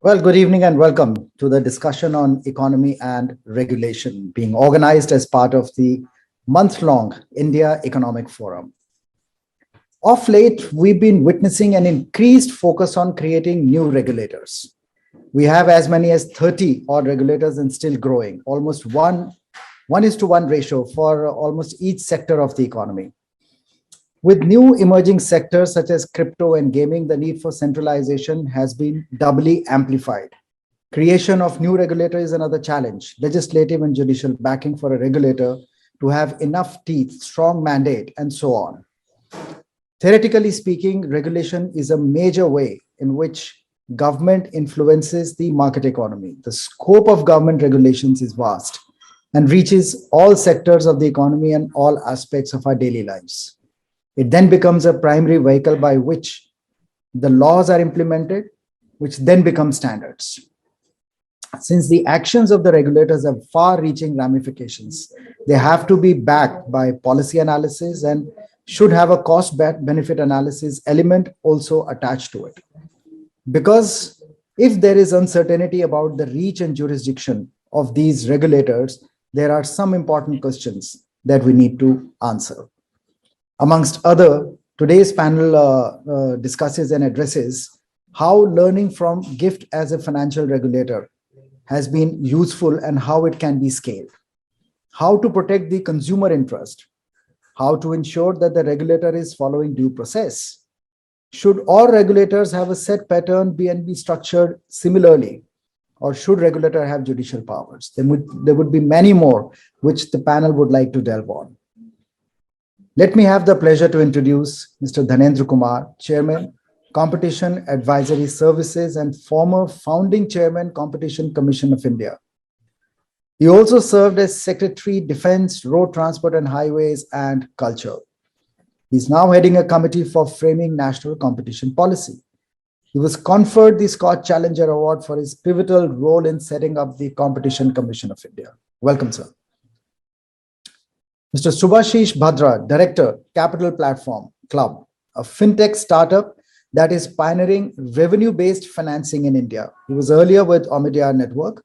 Well, good evening and welcome to the discussion on economy and regulation being organized as part of the month-long India Economic Forum. Of late, we've been witnessing an increased focus on creating new regulators. We have as many as 30 odd regulators and still growing, almost one is to one ratio for almost each sector of the economy. With new emerging sectors such as crypto and gaming, the need for centralization has been doubly amplified. Creation of new regulator is another challenge. Legislative and judicial backing for a regulator to have enough teeth, strong mandate, and so on. Theoretically speaking, regulation is a major way in which government influences the market economy. The scope of government regulations is vast and reaches all sectors of the economy and all aspects of our daily lives. It then becomes a primary vehicle by which the laws are implemented, which then become standards. Since the actions of the regulators have far-reaching ramifications, they have to be backed by policy analysis and should have a cost-benefit analysis element also attached to it. Because if there is uncertainty about the reach and jurisdiction of these regulators, there are some important questions that we need to answer. Amongst other, today's panel discusses and addresses how learning from GIFT as a financial regulator has been useful and how it can be scaled, how to protect the consumer interest, how to ensure that the regulator is following due process. Should all regulators have a set pattern and be structured similarly, or should regulator have judicial powers? There would be many more which the panel would like to delve on. Let me have the pleasure to introduce Mr. Dhanendra Kumar, Chairman, Competition Advisory Services and former founding Chairman, Competition Commission of India. He also served as Secretary, Defense, Road Transport and Highways and Culture. He's now heading a committee for framing national competition policy. He was conferred the SKOCH Challenger Award for his pivotal role in setting up the Competition Commission of India. Welcome, sir. Mr. Subhashish Bhadra, Director, Capital Platform Club, a fintech startup that is pioneering revenue-based financing in India. He was earlier with Omidyar Network,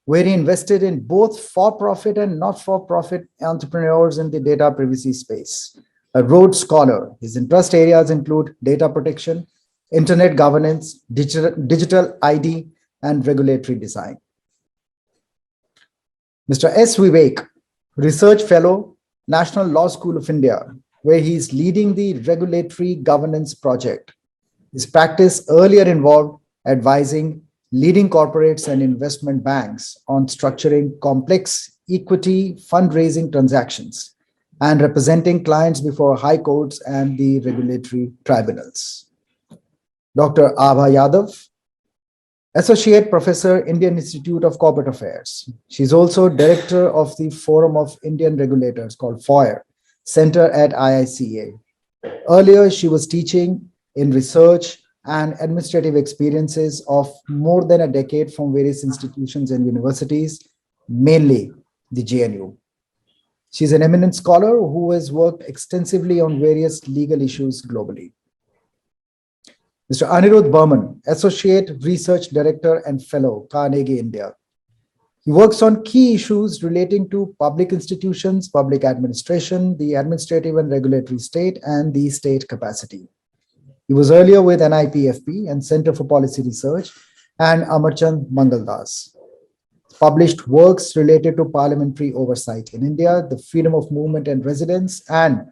where he invested in both for-profit and not-for-profit entrepreneurs in the data privacy space. A Rhodes Scholar, his interest areas include data protection, internet governance, digital ID, and regulatory design. Mr. S. Vivek, Research Fellow, National Law School of India, where he is leading the regulatory governance project. His practice earlier involved advising leading corporates and investment banks on structuring complex equity fundraising transactions and representing clients before high courts and the regulatory tribunals. Dr. Abha Yadav, Associate Professor, Indian Institute of Corporate Affairs. She's also Director of the Forum of Indian Regulators called FOIR, Center at IICA. Earlier, she was teaching in research and administrative experiences of more than a decade from various institutions and universities, mainly the JNU. She's an eminent scholar who has worked extensively on various legal issues globally. Mr. Anirudh Burman, Associate Research Director and Fellow, Carnegie, India. He works on key issues relating to public institutions, public administration, the administrative and regulatory state, and the state capacity. He was earlier with NIPFP and Center for Policy Research and Amarchand Mangaldas. Published works related to parliamentary oversight in India, the freedom of movement and residence, and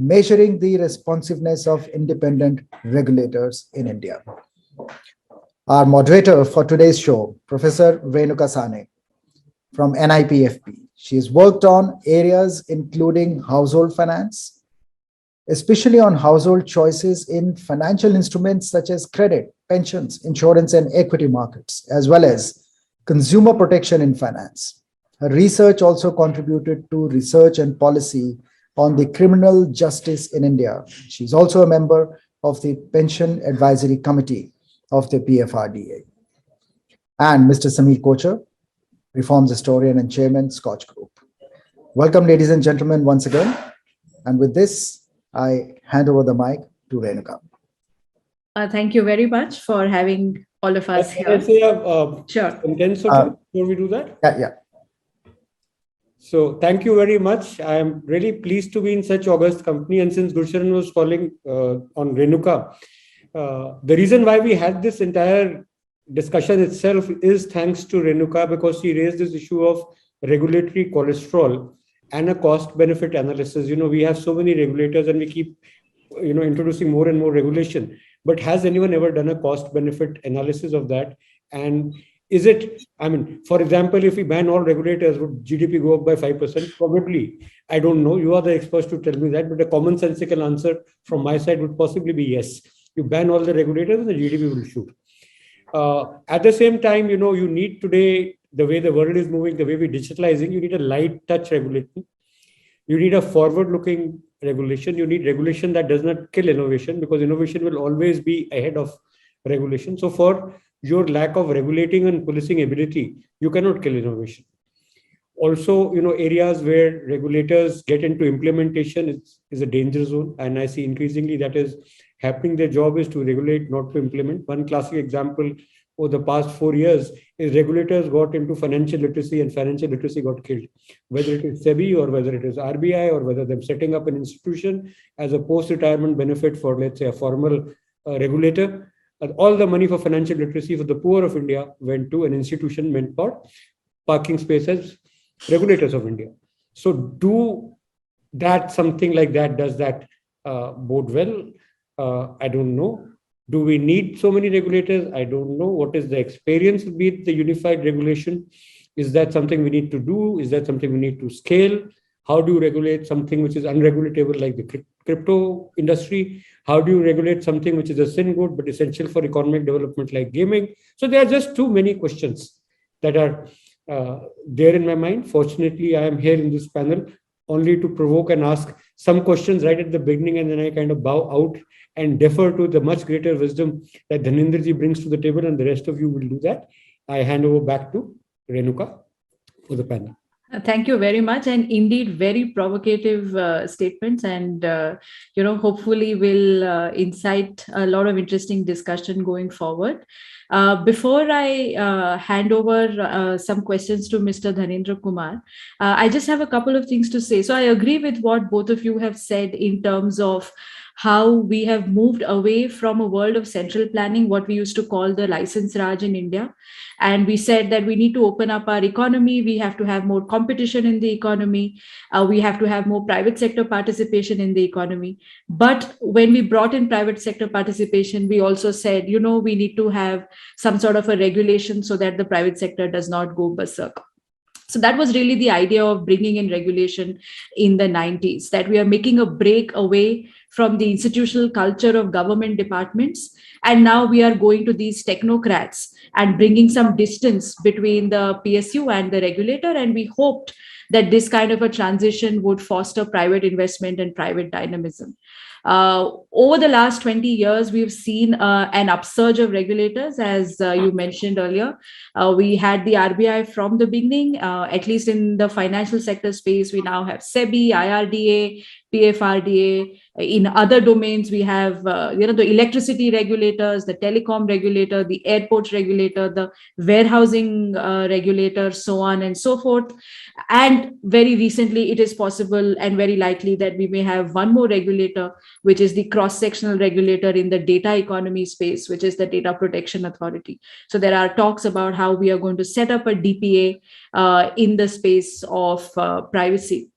measuring the responsiveness of independent regulators in India. Our moderator for today's show, Professor Renuka Sane from NIPFP. She has worked on areas including household finance, especially on household choices in financial instruments such as credit, pensions, insurance, and equity markets, as well as consumer protection in finance. Her research also contributed to research and policy on the criminal justice in India. She's also a member of the Pension Advisory Committee of the PFRDA. And Mr. Sameer Kochar, Reforms Historian and Chairman, SKOCH Group. Welcome, ladies and gentlemen, once again. And with this, I hand over the mic to Renuka. Thank you very much for having all of us Can here. I say a Sure. sentence or two before we do that? Yeah. So thank you very much. I am really pleased to be in such august company. And since Gursharan was calling on Renuka, the reason why we had this entire discussion itself is thanks to Renuka, because she raised this issue of regulatory cholesterol and a cost benefit analysis. We have so many regulators and we keep introducing more and more regulation, but has anyone ever done a cost benefit analysis of that? And is it, I mean, for example, if we ban all regulators, would GDP go up by 5%? Probably. I don't know. You are the experts to tell me that, but a commonsensical answer from my side would possibly be yes. You ban all the regulators and the GDP will shoot. At the same time, you need today, the way the world is moving, the way we're digitalizing, you need a light touch regulation. You need a forward-looking regulation. You need regulation that does not kill innovation, because innovation will always be ahead of regulation. So for your lack of regulating and policing ability, you cannot kill innovation. Also, areas where regulators get into implementation is a danger zone. And I see increasingly that is happening. Their job is to regulate, not to implement. One classic example over the past 4 years is regulators got into financial literacy and financial literacy got killed. Whether it is SEBI or whether it is RBI or whether them setting up an institution as a post-retirement benefit for, let's say, a formal regulator, all the money for financial literacy for the poor of India went to an institution meant for parking spaces, regulators of India. So do that, something like that, does that bode well? I don't know. Do we need so many regulators? I don't know. What is the experience with the unified regulation? Is that something we need to do? Is that something we need to scale? How do you regulate something which is unregulatable like the crypto industry? How do you regulate something which is a sin good but essential for economic development like gaming? So there are just too many questions that are there in my mind. Fortunately, I am here in this panel only to provoke and ask some questions right at the beginning, and then I kind of bow out and defer to the much greater wisdom that Dhanindraji brings to the table, and the rest of you will do that. I hand over back to Renuka for the panel. Thank you very much, and indeed very provocative statements, and hopefully will incite a lot of interesting discussion going forward. Before I hand over some questions to Mr. Dhanendra Kumar, I just have a couple of things to say. So I agree with what both of you have said in terms of how we have moved away from a world of central planning, what we used to call the license Raj in India. And we said that we need to open up our economy. We have to have more competition in the economy. We have to have more private sector participation in the economy. But when we brought in private sector participation, we also said, we need to have some sort of a regulation so that the private sector does not go berserk. So that was really the idea of bringing in regulation in the 90s, that we are making a break away from the institutional culture of government departments. And now we are going to these technocrats and bringing some distance between the PSU and the regulator. And we hoped that this kind of a transition would foster private investment and private dynamism. Over the last 20 years, we've seen an upsurge of regulators, as you mentioned earlier. We had the RBI from the beginning, at least in the financial sector space. We now have SEBI, IRDA, PFRDA. In other domains, we have the electricity regulators, the telecom regulator, the airport regulator, the warehousing regulator, so on and so forth. And very recently, it is possible and very likely that we may have one more regulator, which is the cross-sectional regulator in the data economy space, which is the Data Protection Authority. So there are talks about how we are going to set up a DPA in the space of privacy.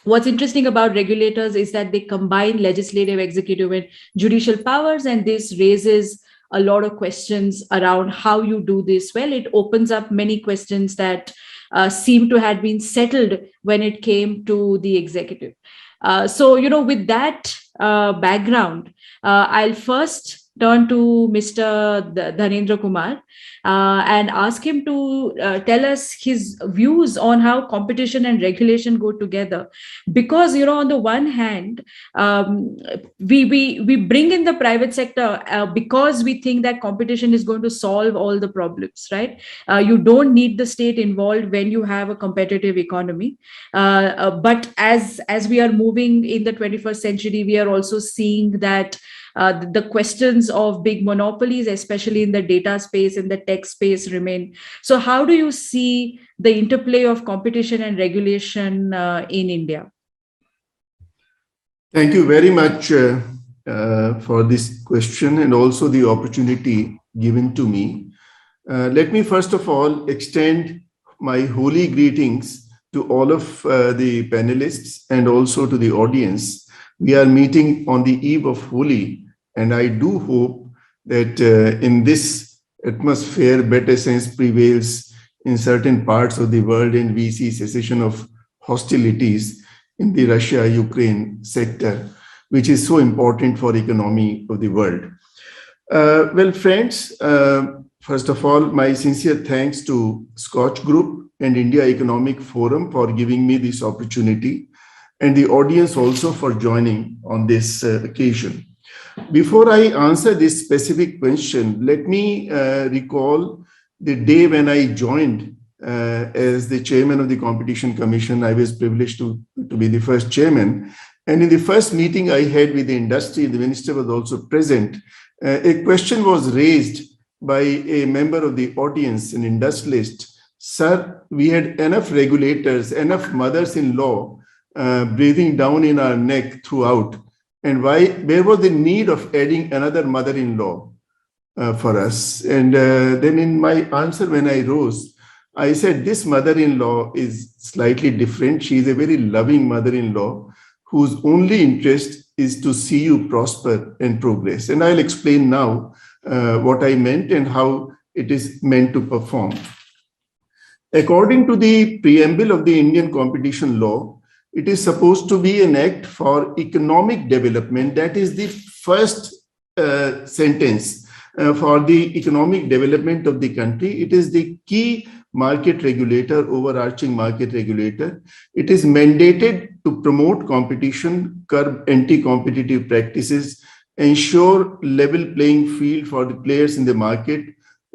What's interesting about regulators is that they combine legislative, executive, and judicial powers, and this raises a lot of questions around how you do this well. It opens up many questions that seem to have been settled when it came to the executive. So, with that background, I'll first turn to Mr. Dhanendra Kumar and ask him to tell us his views on how competition and regulation go together. Because, on the one hand, we bring in the private sector because we think that competition is going to solve all the problems, right? You don't need the state involved when you have a competitive economy. But as we are moving in the 21st century, we are also seeing that the questions of big monopolies, especially in the data space, in the tech space, remain. So how do you see the interplay of competition and regulation in India? Thank you very much for this question and also the opportunity given to me. Let me first of all extend my holy greetings to all of the panelists and also to the audience. We are meeting on the eve of Holi, and I do hope that in this atmosphere, better sense prevails in certain parts of the world, and we see cessation of hostilities in the Russia-Ukraine sector, which is so important for economy of the world. Well, friends, first of all, my sincere thanks to SKOCH Group and India Economic Forum for giving me this opportunity, and the audience also for joining on this occasion. Before I answer this specific question, let me recall the day when I joined as the chairman of the Competition Commission. I was privileged to be the first chairman. And in the first meeting I had with the industry, the minister was also present. A question was raised by a member of the audience, an industrialist. Sir, we had enough regulators, enough mothers-in-law breathing down in our neck throughout. And where was the need of adding another mother-in-law for us? And then in my answer, when I rose, I said, this mother-in-law is slightly different. She is a very loving mother-in-law whose only interest is to see you prosper and progress. And I'll explain now what I meant and how it is meant to perform. According to the preamble of the Indian competition law, it is supposed to be an act for economic development. That is the first sentence for the economic development of the country. It is the key market regulator, overarching market regulator. It is mandated to promote competition, curb anti-competitive practices, ensure level playing field for the players in the market,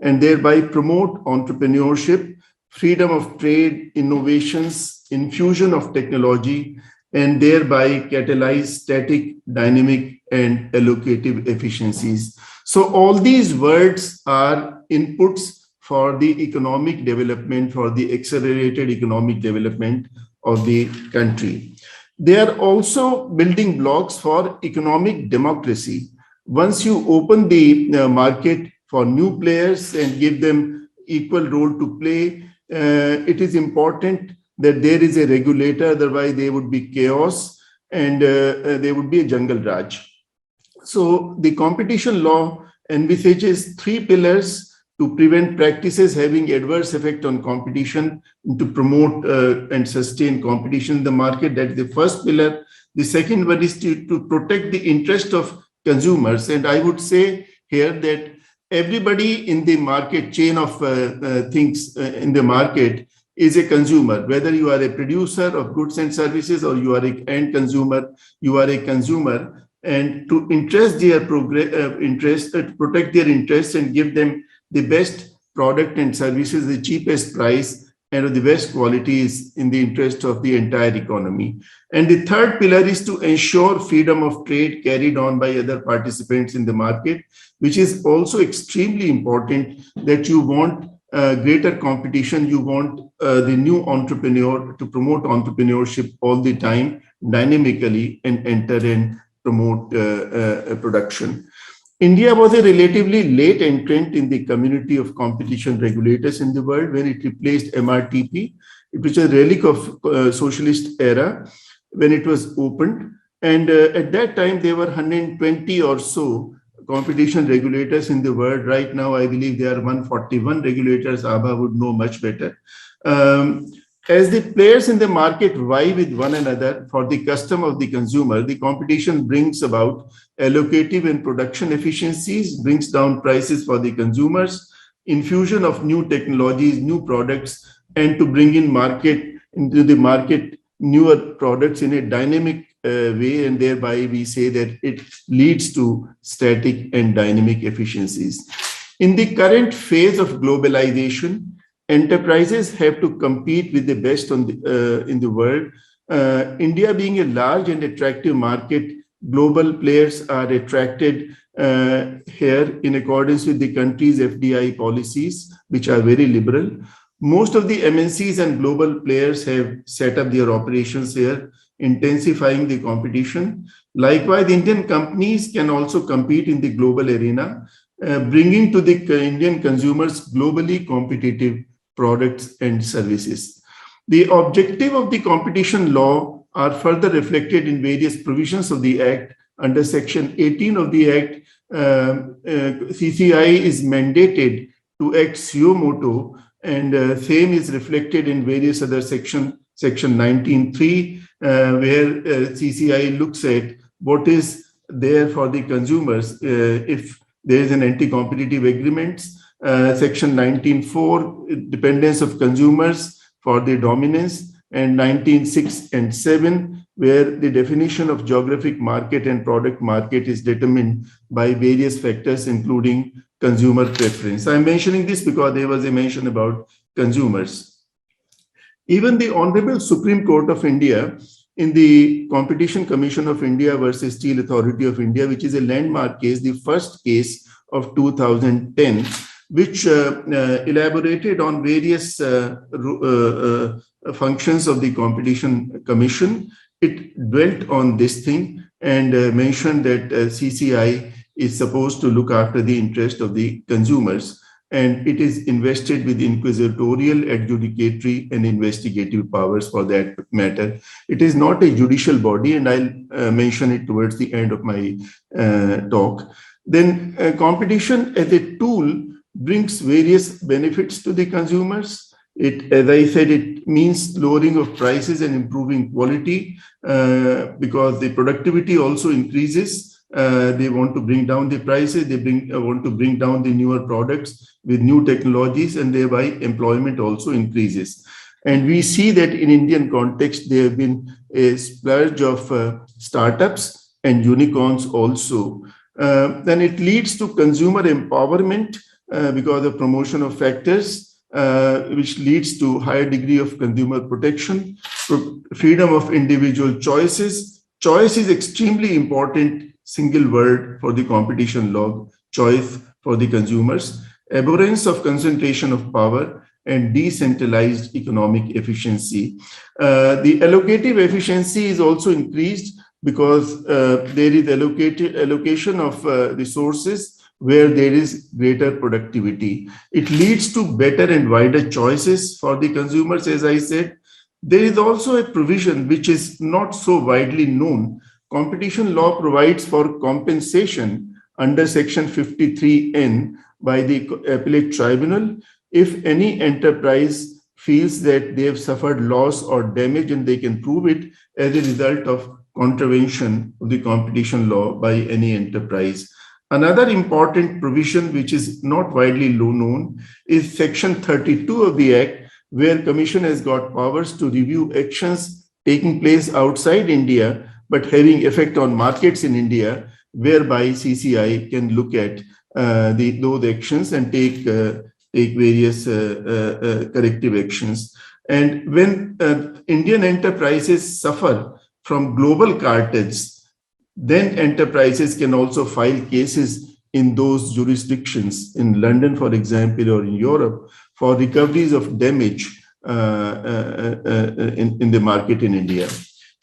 and thereby promote entrepreneurship, freedom of trade, innovations, infusion of technology, and thereby catalyze static, dynamic, and allocative efficiencies. So all these words are inputs for the economic development, for the accelerated economic development of the country. They are also building blocks for economic democracy. Once you open the market for new players and give them equal role to play, it is important that there is a regulator, otherwise there would be chaos and there would be a jungle raj. So the competition law envisages 3 pillars to prevent practices having adverse effect on competition, to promote and sustain competition in the market. That is the first pillar. The second one is to protect the interest of consumers. And I would say here that everybody in the market chain of things in the market is a consumer. Whether you are a producer of goods and services or you are an end consumer, you are a consumer. And to protect their interests and give them the best product and services, the cheapest price, and of the best quality is in the interest of the entire economy. And the third pillar is to ensure freedom of trade carried on by other participants in the market, which is also extremely important, that you want greater competition, you want the new entrepreneur to promote entrepreneurship all the time, dynamically, and enter and promote production. India was a relatively late entrant in the community of competition regulators in the world when it replaced MRTP. It was a relic of socialist era when it was opened. And at that time, there were 120 or so competition regulators in the world. Right now, I believe there are 141 regulators. Abha would know much better. As the players in the market vie with one another for the custom of the consumer, the competition brings about allocative and production efficiencies, brings down prices for the consumers, infusion of new technologies, new products, and to bring into the market newer products in a dynamic way, and thereby we say that it leads to static and dynamic efficiencies. In the current phase of globalization, enterprises have to compete with the best in the world. India being a large and attractive market global players are attracted here in accordance with the country's FDI policies, which are very liberal. Most of the MNCs and global players have set up their operations here, intensifying the competition. Likewise, Indian companies can also compete in the global arena, bringing to the Indian consumers globally competitive products and services. The objective of the competition law are further reflected in various provisions of the Act. Under Section 18 of the Act, CCI is mandated to act suo motu, and same is reflected in various other sections. Section 19.3, where CCI looks at what is there for the consumers if there is an anti-competitive agreement. Section 19.4, dependence of consumers for the dominance, and 19.6 and 7, where the definition of geographic market and product market is determined by various factors, including consumer preference. I'm mentioning this because there was a mention about consumers. Even the Honorable Supreme Court of India, in the Competition Commission of India versus Steel Authority of India, which is a landmark case, the first case of 2010, which elaborated on various functions of the Competition Commission. It dwelt on this thing and mentioned that CCI is supposed to look after the interest of the consumers, and it is invested with inquisitorial, adjudicatory, and investigative powers for that matter. It is not a judicial body, and I'll mention it towards the end of my talk. Then competition as a tool brings various benefits to the consumers. It, as I said, it means lowering of prices and improving quality because the productivity also increases. They want to bring down the prices, they want to bring down the newer products with new technologies, and thereby employment also increases. And we see that in Indian context, there have been a splurge of startups and unicorns also. Then it leads to consumer empowerment because of promotion of factors, which leads to higher degree of consumer protection, freedom of individual choices. Choice is extremely important single word for the competition law, choice for the consumers, abhorrence of concentration of power, and decentralized economic efficiency. The allocative efficiency is also increased because there is allocation of resources where there is greater productivity. It leads to better and wider choices for the consumers, as I said. There is also a provision which is not so widely known. Competition law provides for compensation under Section 53N by the appellate tribunal if any enterprise feels that they have suffered loss or damage and they can prove it as a result of contravention of the competition law by any enterprise. Another important provision which is not widely known is Section 32 of the Act, where Commission has got powers to review actions taking place outside India but having effect on markets in India, whereby CCI can look at those actions and take various corrective actions. And when Indian enterprises suffer from global cartels, then enterprises can also file cases in those jurisdictions, in London, for example, or in Europe, for recoveries of damage in the market in India.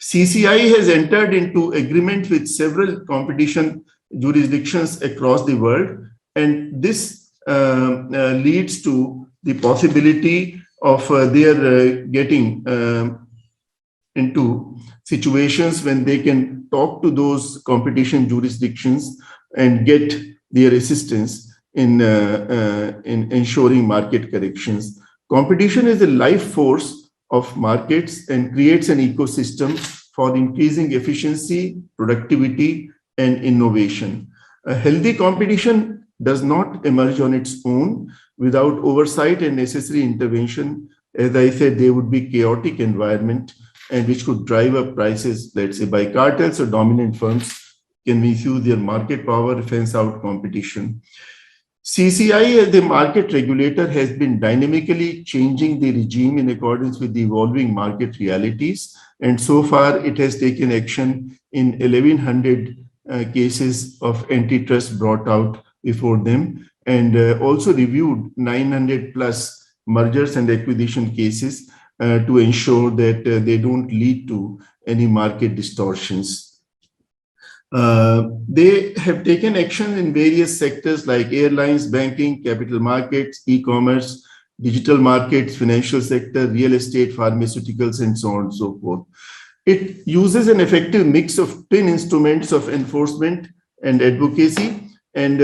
CCI has entered into agreement with several competition jurisdictions across the world, and this leads to the possibility of their getting into situations when they can talk to those competition jurisdictions and get their assistance in ensuring market corrections. Competition is a life force of markets and creates an ecosystem for increasing efficiency, productivity, and innovation. A healthy competition does not emerge on its own without oversight and necessary intervention. As I said, there would be chaotic environment and which could drive up prices, let's say, by cartels or dominant firms can misuse their market power, fence out competition. CCI, as the market regulator, has been dynamically changing the regime in accordance with the evolving market realities. And so far, it has taken action in 1,100 cases of antitrust brought out before them, and also reviewed 900 plus mergers and acquisition cases to ensure that they don't lead to any market distortions. They have taken action in various sectors like airlines, banking, capital markets, e-commerce, digital markets, financial sector, real estate, pharmaceuticals, and so on and so forth. It uses an effective mix of twin instruments of enforcement and advocacy, and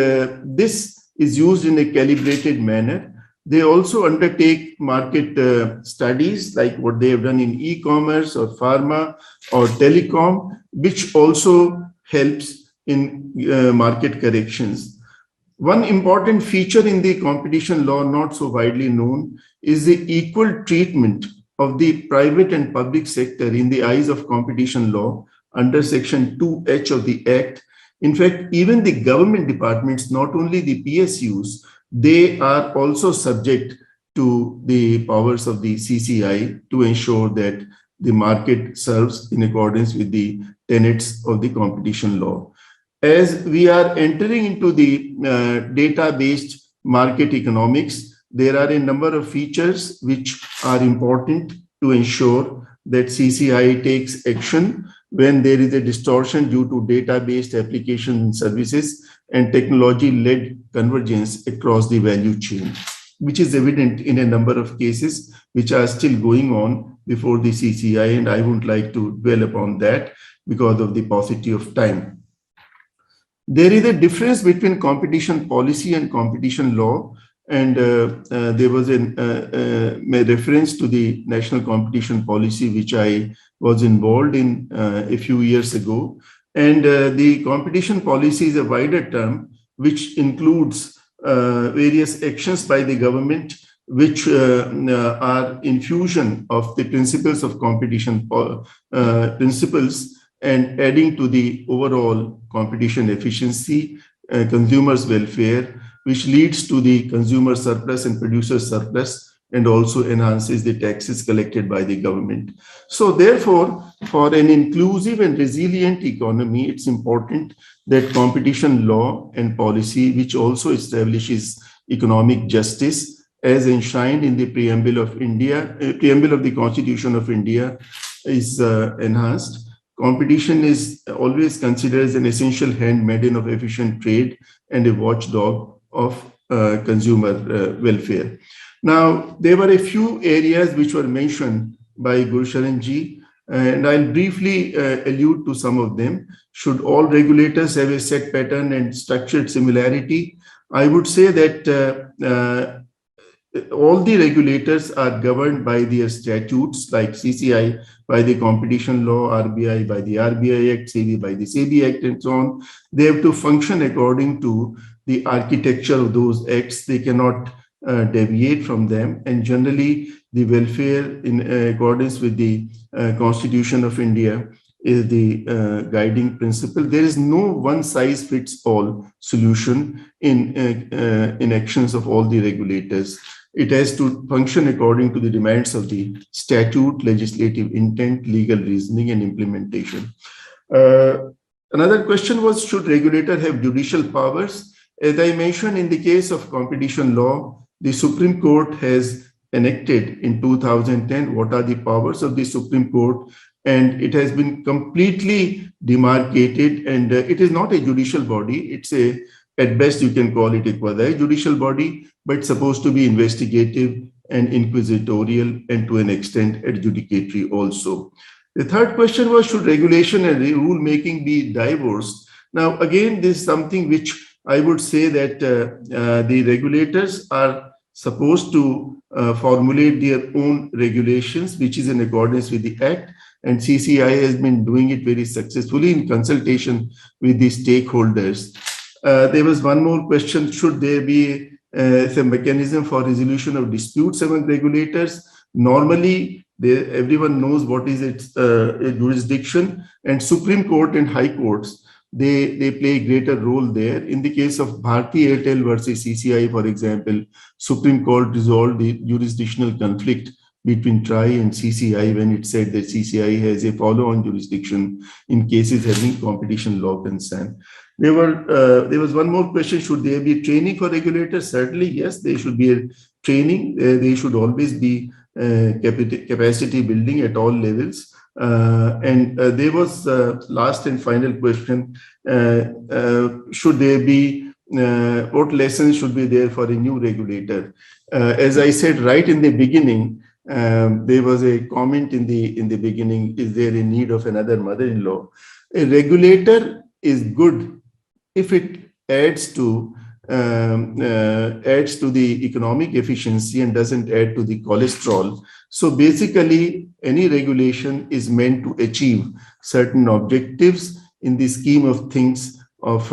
this is used in a calibrated manner. They also undertake market studies like what they have done in e-commerce or pharma or telecom, which also helps in market corrections. One important feature in the competition law, not so widely known, is the equal treatment of the private and public sector in the eyes of competition law under Section 2H of the Act. In fact, even the government departments, not only the PSUs, they are also subject to the powers of the CCI to ensure that the market serves in accordance with the tenets of the competition law. As we are entering into the data-based market economics, there are a number of features which are important to ensure that CCI takes action when there is a distortion due to data-based application and services and technology-led convergence across the value chain, which is evident in a number of cases which are still going on before the CCI, and I wouldn't like to dwell upon that because of the paucity of time. There is a difference between competition policy and competition law, and there was a reference to the national competition policy, which I was involved in a few years ago. And the competition policy is a wider term, which includes various actions by the government, which are infusion of the principles of competition principles and adding to the overall competition efficiency, consumers' welfare, which leads to the consumer surplus and producer surplus, and also enhances the taxes collected by the government. So therefore, for an inclusive and resilient economy, it's important that competition law and policy, which also establishes economic justice as enshrined in the preamble of the Constitution of India, is enhanced. Competition is always considered as an essential handmaiden of efficient trade and a watchdog of consumer welfare. Now, there were a few areas which were mentioned by Gurcharan ji, and I'll briefly allude to some of them. Should all regulators have a set pattern and structured similarity? I would say that all the regulators are governed by their statutes, like CCI by the competition law, RBI by the RBI Act, SEBI by the SEBI Act, and so on. They have to function according to the architecture of those acts. They cannot deviate from them. And generally, the welfare in accordance with the Constitution of India is the guiding principle. There is no one-size-fits-all solution in actions of all the regulators. It has to function according to the demands of the statute, legislative intent, legal reasoning, and implementation. Another question was, should regulator have judicial powers? As I mentioned, in the case of competition law, the Supreme Court has enacted in 2010 what are the powers of the Supreme Court, and it has been completely demarcated, and it is not a judicial body. It's at best you can call it a quasi-judicial body, but it's supposed to be investigative and inquisitorial, and to an extent adjudicatory also. The third question was, should regulation and rulemaking be divorced? Now, again, this is something which I would say that the regulators are supposed to formulate their own regulations, which is in accordance with the Act, and CCI has been doing it very successfully in consultation with the stakeholders. There was one more question, should there be a mechanism for resolution of disputes among regulators? Normally, everyone knows what is its jurisdiction, and Supreme Court and High Courts, they play a greater role there. In the case of Bharti Airtel versus CCI, for example, Supreme Court resolved the jurisdictional conflict between TRI and CCI when it said that CCI has a follow-on jurisdiction in cases having competition law concern. There was one more question: should there be training for regulators? Certainly, yes, there should be a training. There should always be capacity building at all levels. And there was last and final question: should there be what lessons should be there for a new regulator? As I said right in the beginning, there was a comment in the beginning: is there a need of another mother-in-law? A regulator is good if it adds to the economic efficiency and doesn't add to the cholesterol. So basically, any regulation is meant to achieve certain objectives in the scheme of things of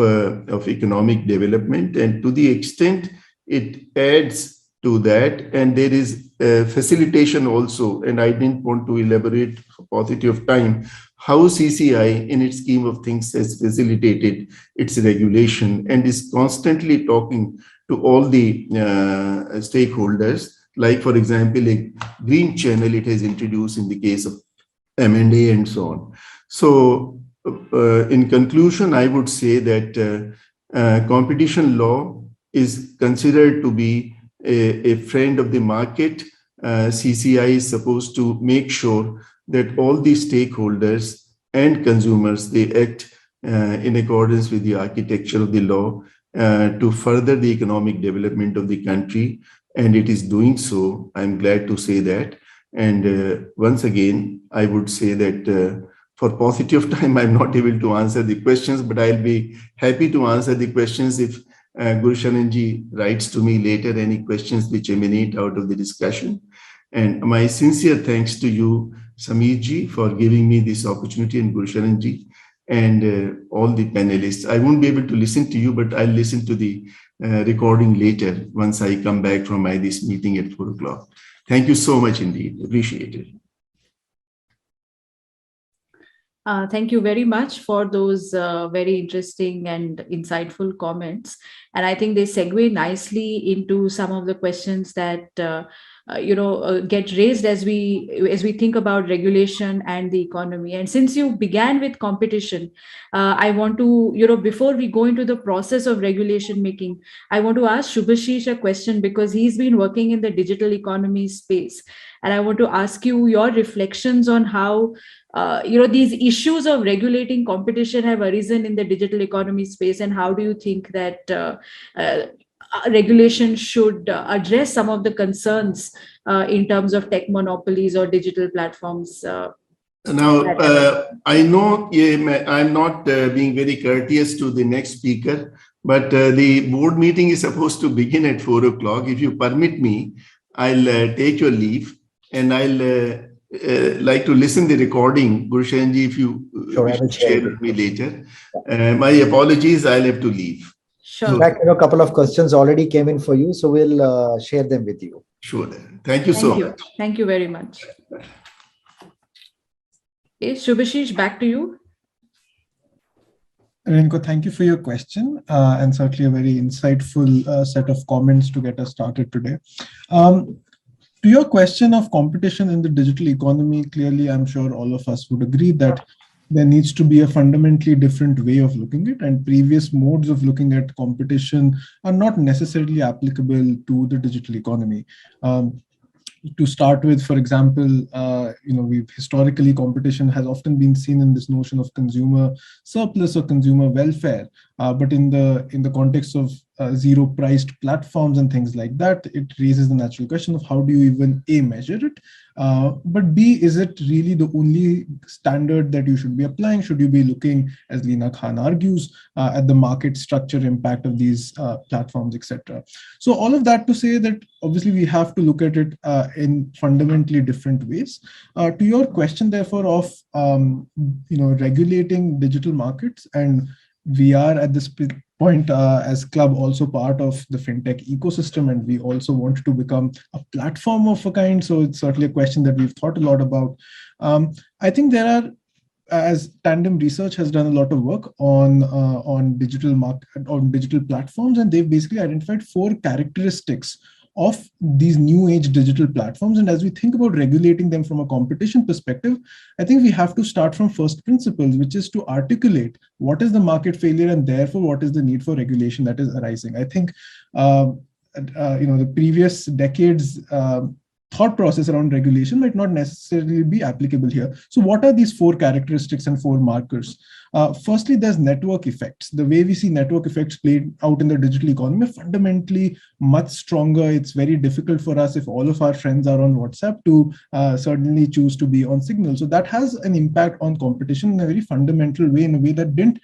economic development, and to the extent it adds to that, and there is facilitation also. And I didn't want to elaborate for paucity of time how CCI in its scheme of things has facilitated its regulation and is constantly talking to all the stakeholders, like, for example, a green channel it has introduced in the case of M&A and so on. So in conclusion, I would say that competition law is considered to be a friend of the market. CCI is supposed to make sure that all the stakeholders and consumers, they act in accordance with the architecture of the law to further the economic development of the country. And it is doing so. I'm glad to say that. And once again, I would say that for paucity of time, I'm not able to answer the questions, but I'll be happy to answer the questions if Gurusharanji writes to me later any questions which emanate out of the discussion. And my sincere thanks to you, Sameerji, for giving me this opportunity, and Gurusharanji, and all the panelists. I won't be able to listen to you, but I'll listen to the recording later once I come back from this meeting at 4 o'clock. Thank you so much indeed. Appreciate it. Thank you very much for those very interesting and insightful comments. And I think they segue nicely into some of the questions that get raised as we think about regulation and the economy. And since you began with competition, I want to, before we go into the process of regulation making, I want to ask Shubhashish a question, because he's been working in the digital economy space. And I want to ask you your reflections on how these issues of regulating competition have arisen in the digital economy space, and how do you think that regulation should address some of the concerns in terms of tech monopolies or digital platforms? Now, I know I'm not being very courteous to the next speaker, but the board meeting is supposed to begin at 4 o'clock. If you permit me, I'll take your leave, and I'll like to listen the recording. Gurusharanji, if you share with me later. My apologies, I'll have to leave. Sure. In fact, a couple of questions already came in for you, so we'll share them with you. Sure. Thank you so much. Thank you very much. Shubhashish, back to you. Renko, thank you for your question, and certainly a very insightful set of comments to get us started today. To your question of competition in the digital economy, clearly, I'm sure all of us would agree that there needs to be a fundamentally different way of looking at it, and previous modes of looking at competition are not necessarily applicable to the digital economy. To start with, for example, we've historically, competition has often been seen in this notion of consumer surplus or consumer welfare, but in the context of zero-priced platforms and things like that, it raises the natural question of how do you even A, measure it, but B, is it really the only standard that you should be applying? Should you be looking, as Leena Khan argues, at the market structure impact of these platforms, etc.? So all of that to say that obviously we have to look at it in fundamentally different ways. To your question, therefore, of regulating digital markets, and we are at this point as Club also part of the fintech ecosystem, and we also want to become a platform of a kind. So it's certainly a question that we've thought a lot about. I think there are, as Tandem Research has done a lot of work on digital platforms, and they've basically identified 4 characteristics of these new age digital platforms. And as we think about regulating them from a competition perspective, I think we have to start from first principles, which is to articulate what is the market failure and therefore what is the need for regulation that is arising. I think the previous decades thought process around regulation might not necessarily be applicable here. So what are these 4 characteristics and 4 markers? Firstly, there's network effects. The way we see network effects played out in the digital economy are fundamentally much stronger. It's very difficult for us, if all of our friends are on WhatsApp, to certainly choose to be on Signal. So that has an impact on competition in a very fundamental way, in a way that didn't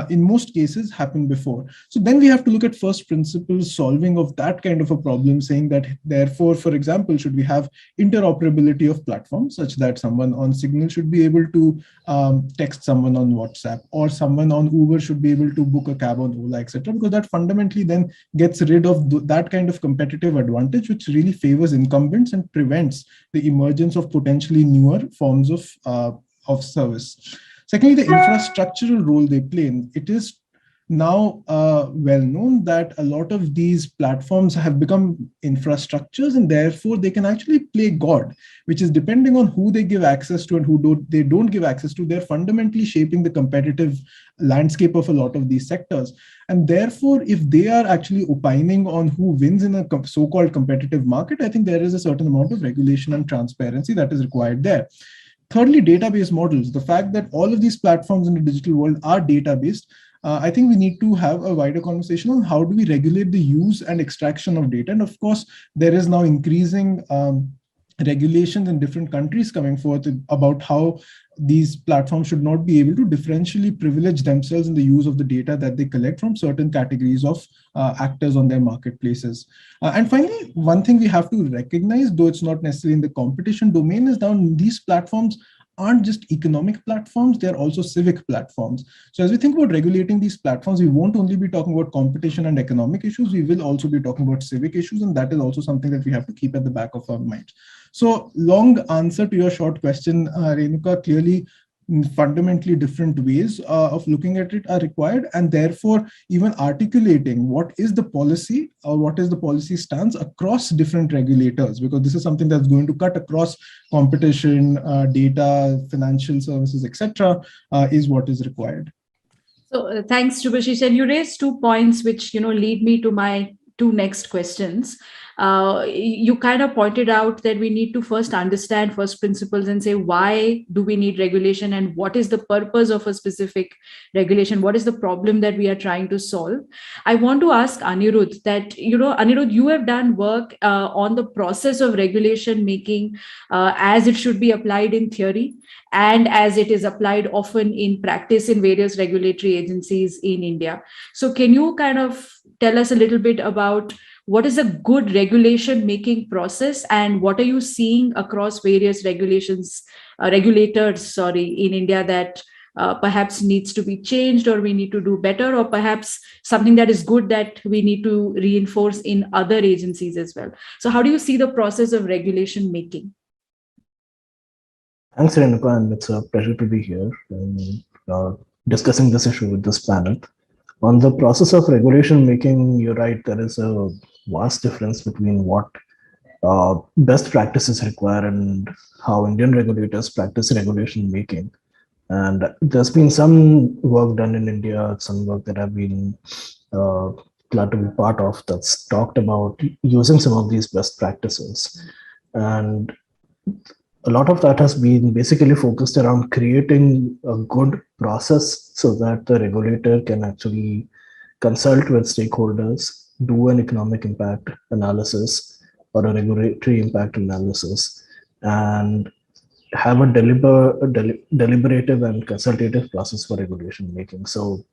in most cases happen before. So then we have to look at first principles solving of that kind of a problem, saying that therefore, for example, should we have interoperability of platforms such that someone on Signal should be able to text someone on WhatsApp, or someone on Uber should be able to book a cab on Ola, etc. Because that fundamentally then gets rid of that kind of competitive advantage, which really favors incumbents and prevents the emergence of potentially newer forms of service. Secondly, the infrastructural role they play. It is now well known that a lot of these platforms have become infrastructures, and therefore they can actually play God, which is depending on who they give access to and who they don't give access to. They're fundamentally shaping the competitive landscape of a lot of these sectors. And therefore, if they are actually opining on who wins in a so-called competitive market, I think there is a certain amount of regulation and transparency that is required there. Thirdly, database models. The fact that all of these platforms in the digital world are data-based, I think we need to have a wider conversation on how do we regulate the use and extraction of data. And of course, there is now increasing regulations in different countries coming forth about how these platforms should not be able to differentially privilege themselves in the use of the data that they collect from certain categories of actors on their marketplaces. And finally, one thing we have to recognize, though it's not necessarily in the competition domain, is now these platforms aren't just economic platforms, they're also civic platforms. So as we think about regulating these platforms, we won't only be talking about competition and economic issues, we will also be talking about civic issues, and that is also something that we have to keep at the back of our minds. So long answer to your short question, Renuka. Clearly, fundamentally different ways of looking at it are required, and therefore even articulating what is the policy or what is the policy stance across different regulators, because this is something that's going to cut across competition, data, financial services, etc., is what is required. So thanks, Shubhashish. And you raised 2 points which lead me to my 2 next questions. You kind of pointed out that we need to first understand first principles and say, why do we need regulation and what is the purpose of a specific regulation? What is the problem that we are trying to solve? I want to ask Anirudh that, Anirudh, you have done work on the process of regulation making as it should be applied in theory and as it is applied often in practice in various regulatory agencies in India. So can you kind of tell us a little bit about what is a good regulation making process and what are you seeing across various regulators in India that perhaps needs to be changed or we need to do better, or perhaps something that is good that we need to reinforce in other agencies as well? So how do you see the process of regulation making? Thanks, Renuka, and it's a pleasure to be here and discussing this issue with this panel. On the process of regulation making, you're right, there is a vast difference between what best practices require and how Indian regulators practice regulation making. And there's been some work done in India, some work that I've been glad to be part of that's talked about using some of these best practices. And a lot of that has been basically focused around creating a good process so that the regulator can actually consult with stakeholders, do an economic impact analysis or a regulatory impact analysis, and have a deliberative and consultative process for regulation making. So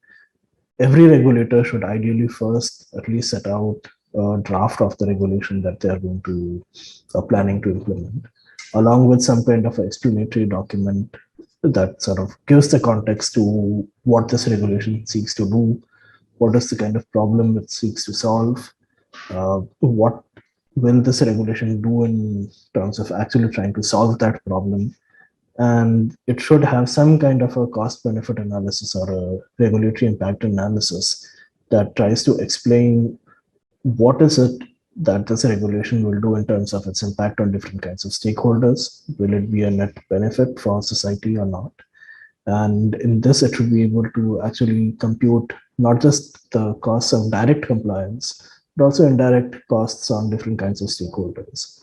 every regulator should ideally first at least set out a draft of the regulation that they are going to planning to implement, along with some kind of explanatory document that sort of gives the context to what this regulation seeks to do, what is the kind of problem it seeks to solve, what will this regulation do in terms of actually trying to solve that problem. And it should have some kind of a cost-benefit analysis or a regulatory impact analysis that tries to explain what is it that this regulation will do in terms of its impact on different kinds of stakeholders. Will it be a net benefit for society or not? And in this, it should be able to actually compute not just the costs of direct compliance, but also indirect costs on different kinds of stakeholders.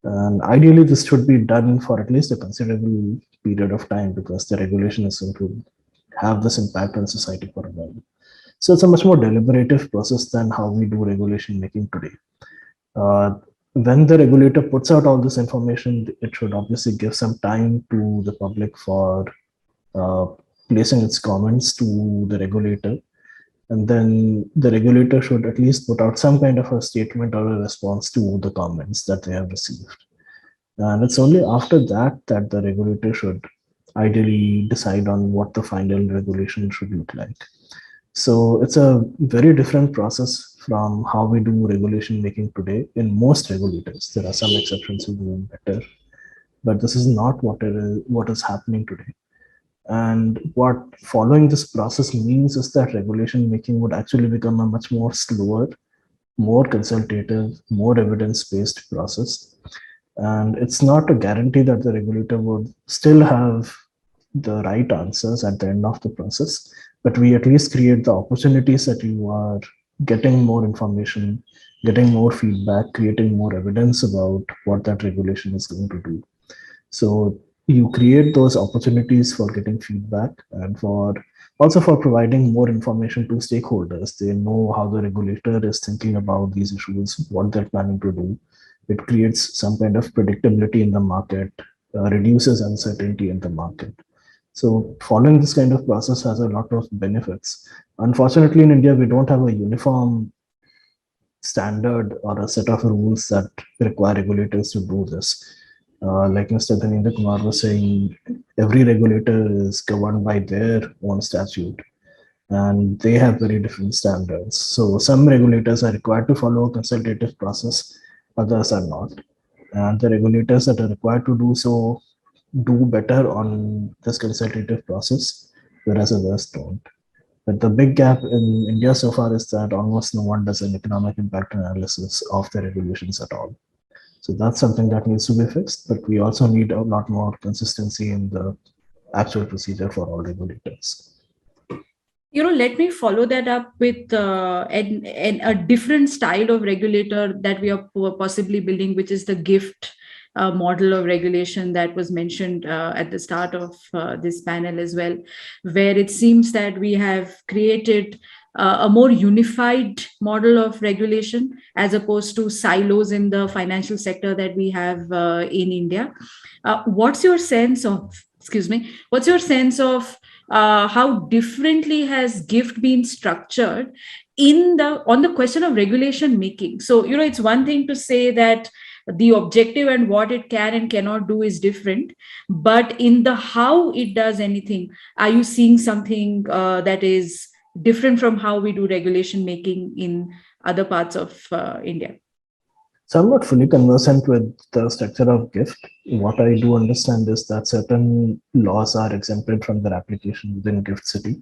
And ideally, this should be done for at least a considerable period of time, because the regulation is going to have this impact on society for a while. So it's a much more deliberative process than how we do regulation making today. When the regulator puts out all this information, it should obviously give some time to the public for placing its comments to the regulator. And then the regulator should at least put out some kind of a statement or a response to the comments that they have received. And it's only after that that the regulator should ideally decide on what the final regulation should look like. So it's a very different process from how we do regulation making today in most regulators. There are some exceptions who do better, but this is not what is happening today. And what following this process means is that regulation making would actually become a much more slower, more consultative, more evidence-based process. And it's not a guarantee that the regulator would still have the right answers at the end of the process, but we at least create the opportunities that you are getting more information, getting more feedback, creating more evidence about what that regulation is going to do. So you create those opportunities for getting feedback and for also for providing more information to stakeholders. They know how the regulator is thinking about these issues, what they're planning to do. It creates some kind of predictability in the market, reduces uncertainty in the market. So following this kind of process has a lot of benefits. Unfortunately, in India, we don't have a uniform standard or a set of rules that require regulators to do this. Like Mr. Dhanendra Kumar was saying, every regulator is governed by their own statute, and they have very different standards. So some regulators are required to follow a consultative process, others are not. And the regulators that are required to do so do better on this consultative process, whereas others don't. But the big gap in India so far is that almost no one does an economic impact analysis of the regulations at all. So that's something that needs to be fixed, but we also need a lot more consistency in the actual procedure for all regulators. Let me follow that up with a different style of regulator that we are possibly building, which is the gift model of regulation that was mentioned at the start of this panel as well, where it seems that we have created a more unified model of regulation as opposed to silos in the financial sector that we have in India. What's your sense of how differently has GIFT been structured on the question of regulation making? So, it's one thing to say that the objective and what it can and cannot do is different, but in the how it does anything, are you seeing something that is different from how we do regulation making in other parts of India? So I'm not fully conversant with the structure of GIFT. What I do understand is that certain laws are exempted from their application within GIFT City.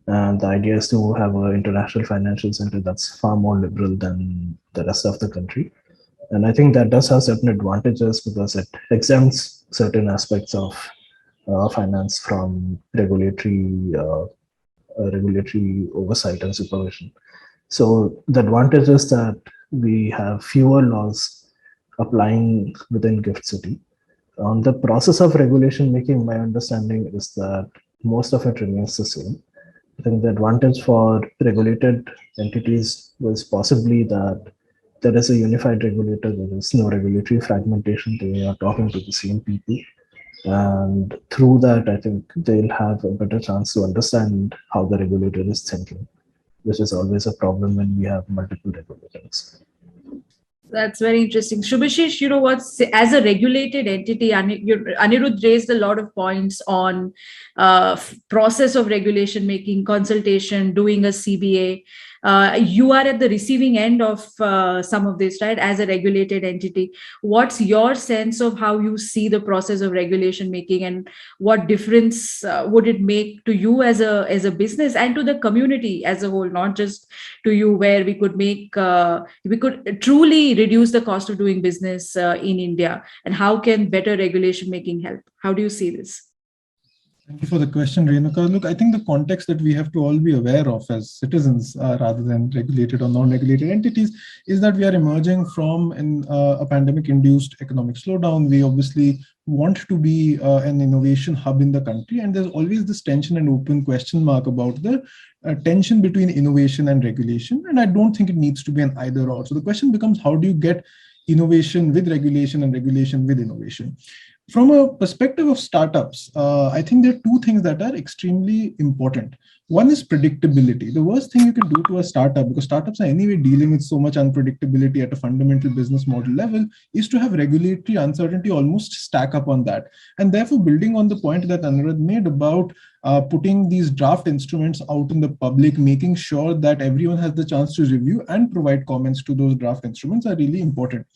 And the idea is to have an international financial center that's far more liberal than the rest of the country. And I think that does have certain advantages because it exempts certain aspects of finance from regulatory oversight and supervision. So the advantage is that we have fewer laws applying within GIFT City. On the process of regulation making, my understanding is that most of it remains the same. I think the advantage for regulated entities was possibly that there is a unified regulator, there is no regulatory fragmentation, they are talking to the same people. And through that, I think they'll have a better chance to understand how the regulator is thinking, which is always a problem when we have multiple regulators. That's very interesting. Shubhashish, as a regulated entity, Anirudh raised a lot of points on process of regulation making, consultation, doing a CBA. You are at the receiving end of some of this, right? As a regulated entity, what's your sense of how you see the process of regulation making, and what difference would it make to you as a business and to the community as a whole, not just to you, where we could truly reduce the cost of doing business in India, and how can better regulation making help? How do you see this? Thank you for the question, Renuka. Look, I think the context that we have to all be aware of as citizens, rather than regulated or non-regulated entities, is that we are emerging from a pandemic-induced economic slowdown. We obviously want to be an innovation hub in the country, and there's always this tension and open question mark about the tension between innovation and regulation. And I don't think it needs to be an either or. So the question becomes, how do you get innovation with regulation and regulation with innovation? From a perspective of startups, I think there are two things that are extremely important. One is predictability. The worst thing you can do to a startup, because startups are anyway dealing with so much unpredictability at a fundamental business model level, is to have regulatory uncertainty almost stack up on that. And therefore, building on the point that Anirudh made about putting these draft instruments out in the public, making sure that everyone has the chance to review and provide comments to those draft instruments are really important.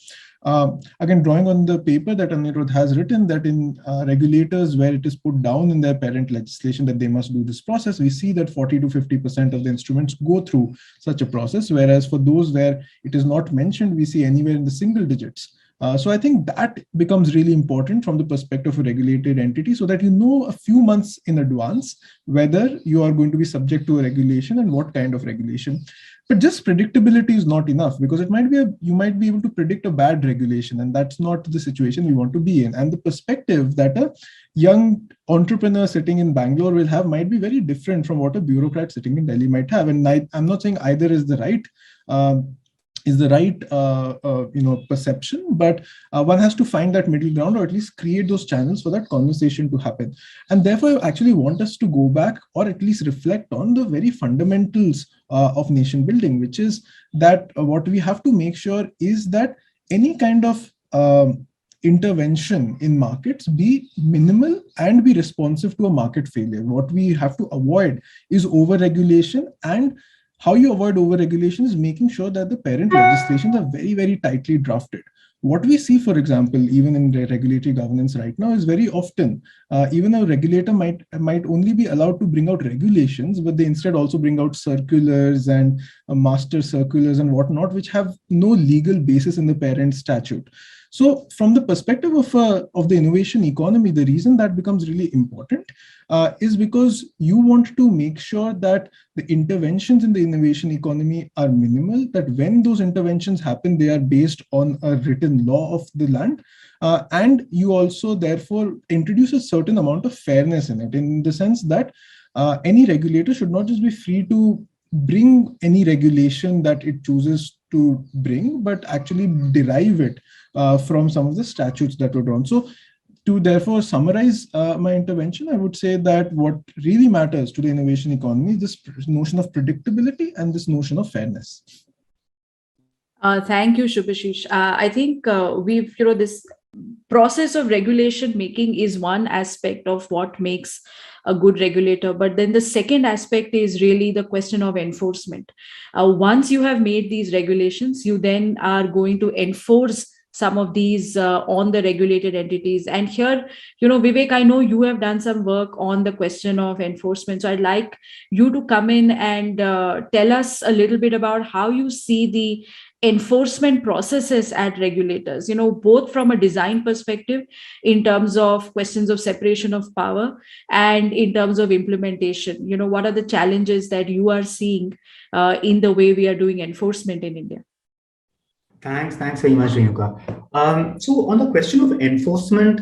Again, drawing on the paper that Anirudh has written, that in regulators where it is put down in their parent legislation that they must do this process, we see that 40 to 50% of the instruments go through such a process, whereas for those where it is not mentioned, we see anywhere in the single digits. So I think that becomes really important from the perspective of a regulated entity, so that you know a few months in advance whether you are going to be subject to a regulation and what kind of regulation. But just predictability is not enough, because it might be you might be able to predict a bad regulation, and that's not the situation we want to be in. And the perspective that a young entrepreneur sitting in Bangalore will have might be very different from what a bureaucrat sitting in Delhi might have. And I'm not saying either is the right perception, but one has to find that middle ground, or at least create those channels for that conversation to happen. And therefore, I actually want us to go back, or at least reflect on the very fundamentals of nation building, which is that what we have to make sure is that any kind of intervention in markets be minimal and be responsive to a market failure. What we have to avoid is over-regulation, and how you avoid over-regulation is making sure that the parent legislations are very, very tightly drafted. What we see, for example, even in the regulatory governance right now, is very often, even a regulator might only be allowed to bring out regulations, but they instead also bring out circulars and master circulars and whatnot, which have no legal basis in the parent statute. So from the perspective of the innovation economy, the reason that becomes really important is because you want to make sure that the interventions in the innovation economy are minimal, that when those interventions happen, they are based on a written law of the land. And you also, therefore, introduce a certain amount of fairness in it, in the sense that any regulator should not just be free to bring any regulation that it chooses to bring, but actually derive it from some of the statutes that were drawn. So to therefore summarize my intervention, I would say that what really matters to the innovation economy is this notion of predictability and this notion of fairness. Thank you, Shubhashish. I think this process of regulation making is one aspect of what makes a good regulator. But then the second aspect is really the question of enforcement. Once you have made these regulations, you then are going to enforce some of these on the regulated entities. And here, Vivek, I know you have done some work on the question of enforcement. So I'd like you to come in and tell us a little bit about how you see the enforcement processes at regulators, both from a design perspective in terms of questions of separation of power and in terms of implementation. What are the challenges that you are seeing in the way we are doing enforcement in India? Thanks very much, Renuka. So on the question of enforcement,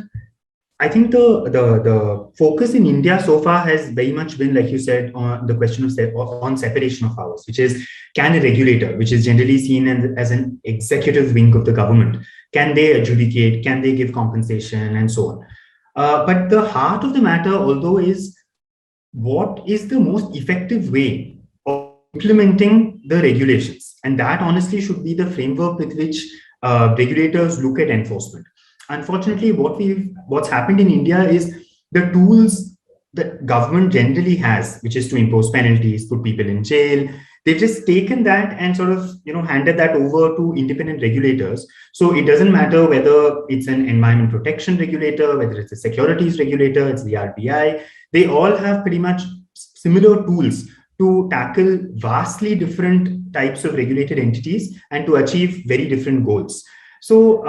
I think the focus in India so far has very much been, like you said, on the question of on separation of powers, which is, can a regulator, which is generally seen as an executive wing of the government, can they adjudicate, can they give compensation, and so on. But the heart of the matter, although, is what is the most effective way of implementing the regulations? And that honestly should be the framework with which regulators look at enforcement. Unfortunately, what's happened in India is the tools that government generally has, which is to impose penalties, put people in jail, They've just taken that and sort of, handed that over to independent regulators. So it doesn't matter whether it's an environment protection regulator, whether it's a securities regulator, it's the RBI. They all have pretty much similar tools to tackle vastly different types of regulated entities and to achieve very different goals. So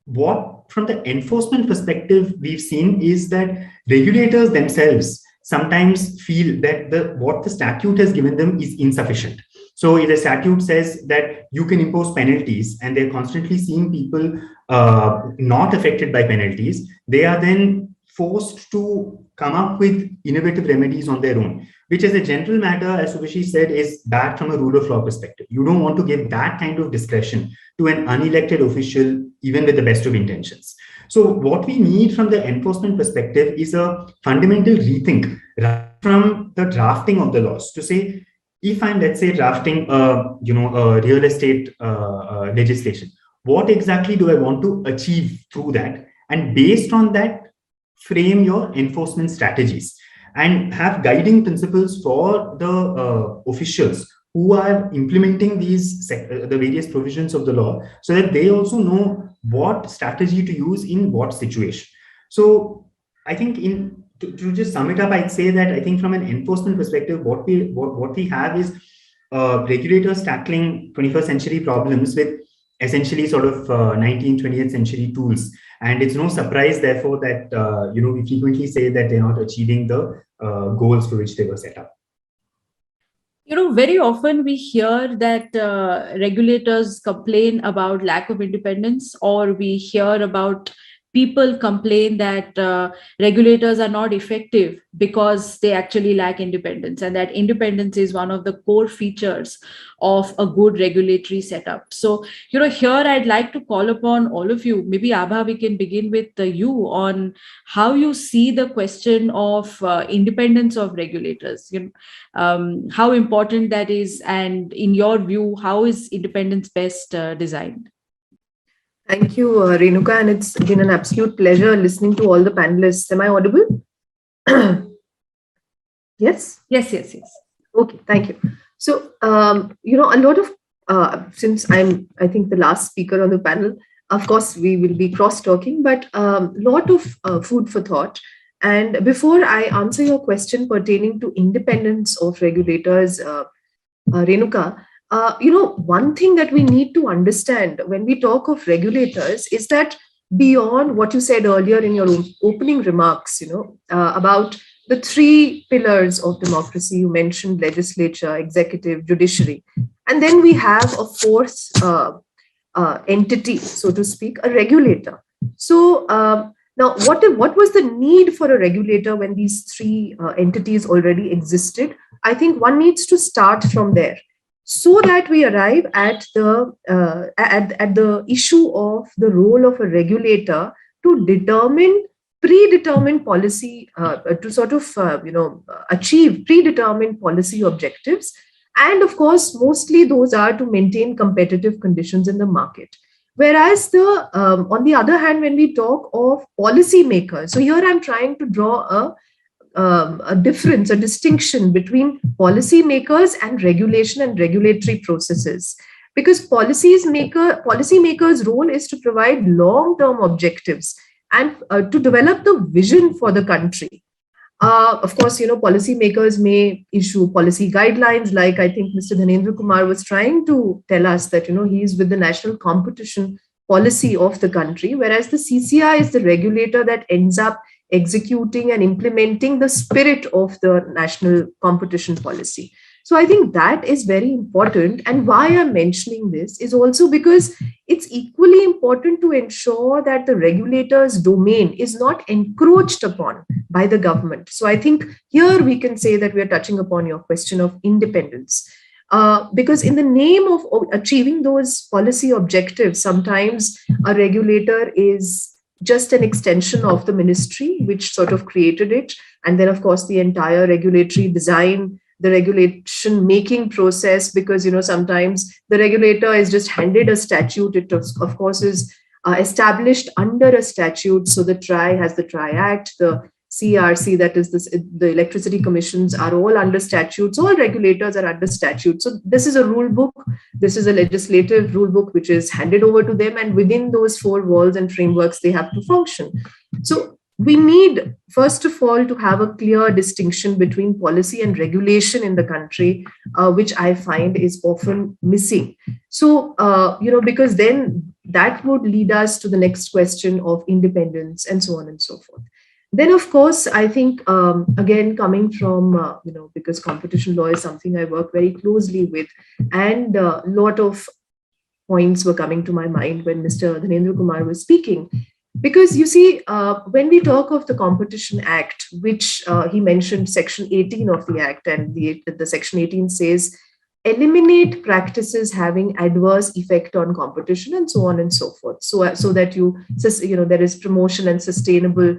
what, from the enforcement perspective, we've seen is that regulators themselves sometimes feel that what the statute has given them is insufficient. So if the statute says that you can impose penalties and they're constantly seeing people not affected by penalties, they are then forced to come up with innovative remedies on their own, which as a general matter, as Subhashi said, is bad from a rule of law perspective. You don't want to give that kind of discretion to an unelected official, even with the best of intentions. So what we need from the enforcement perspective is a fundamental rethink from the drafting of the laws to say, if I'm, let's say, drafting a real estate legislation, what exactly do I want to achieve through that? And based on that, frame your enforcement strategies and have guiding principles for the officials who are implementing the various provisions of the law, so that they also know what strategy to use in what situation. So I think to just sum it up, I'd say that I think from an enforcement perspective, what we have is regulators tackling 21st century problems with essentially sort of 19th, 20th century tools. And it's no surprise, therefore, that we frequently say that they're not achieving the goals for which they were set up. Very often we hear that regulators complain about lack of independence, or we hear about people complain that regulators are not effective because they actually lack independence, and that independence is one of the core features of a good regulatory setup. So, here I'd like to call upon all of you. Maybe Abha, we can begin with you on how you see the question of independence of regulators, how important that is, and in your view, how is independence best designed? Thank you, Renuka, and it's been an absolute pleasure listening to all the panelists. Am I audible? Yes? Yes. Okay, thank you. So, a lot of, since I think, the last speaker on the panel, of course, we will be cross-talking, but a lot of food for thought. And before I answer your question pertaining to independence of regulators, Renuka, one thing that we need to understand when we talk of regulators is that beyond what you said earlier in your opening remarks, about the three pillars of democracy, you mentioned legislature, executive, judiciary, and then we have a fourth entity, so to speak, a regulator. So now, what was the need for a regulator when these three entities already existed? I think one needs to start from there, so that we arrive at the issue of the role of a regulator to determine predetermined policy, to sort of achieve predetermined policy objectives, and of course mostly those are to maintain competitive conditions in the market. Whereas on the other hand, when we talk of policy makers, so here I'm trying to draw a difference, a distinction between policymakers and regulation and regulatory processes, because policymakers' role is to provide long-term objectives and to develop the vision for the country. Of course, policymakers may issue policy guidelines, like I think Mr. Dhanendra Kumar was trying to tell us that, he is with the national competition policy of the country, whereas the CCI is the regulator that ends up executing and implementing the spirit of the national competition policy. So I think that is very important. And why I'm mentioning this is also because it's equally important to ensure that the regulator's domain is not encroached upon by the government. So I think here we can say that we are touching upon your question of independence. Because in the name of achieving those policy objectives, sometimes a regulator is just an extension of the ministry, which sort of created it. And then, of course, the entire regulatory design, the regulation making process, because, sometimes the regulator is just handed a statute. It, of course, is established under a statute. So the TRI has the TRI Act, the CRC, that is the electricity commissions, are all under statutes. All regulators are under statute. So this is a rule book. This is a legislative rule book which is handed over to them, and within those four walls and frameworks, they have to function. So we need, first of all, to have a clear distinction between policy and regulation in the country, which I find is often missing. So, because then that would lead us to the next question of independence and so on and so forth. Then, of course, I think, again, coming from, because competition law is something I work very closely with, and a lot of points were coming to my mind when Mr. Dhanendra Kumar was speaking. Because you see, when we talk of the Competition Act, which he mentioned Section 18 of the Act, and the Section 18 says, eliminate practices having adverse effect on competition and so on and so forth. So that there is promotion and sustainable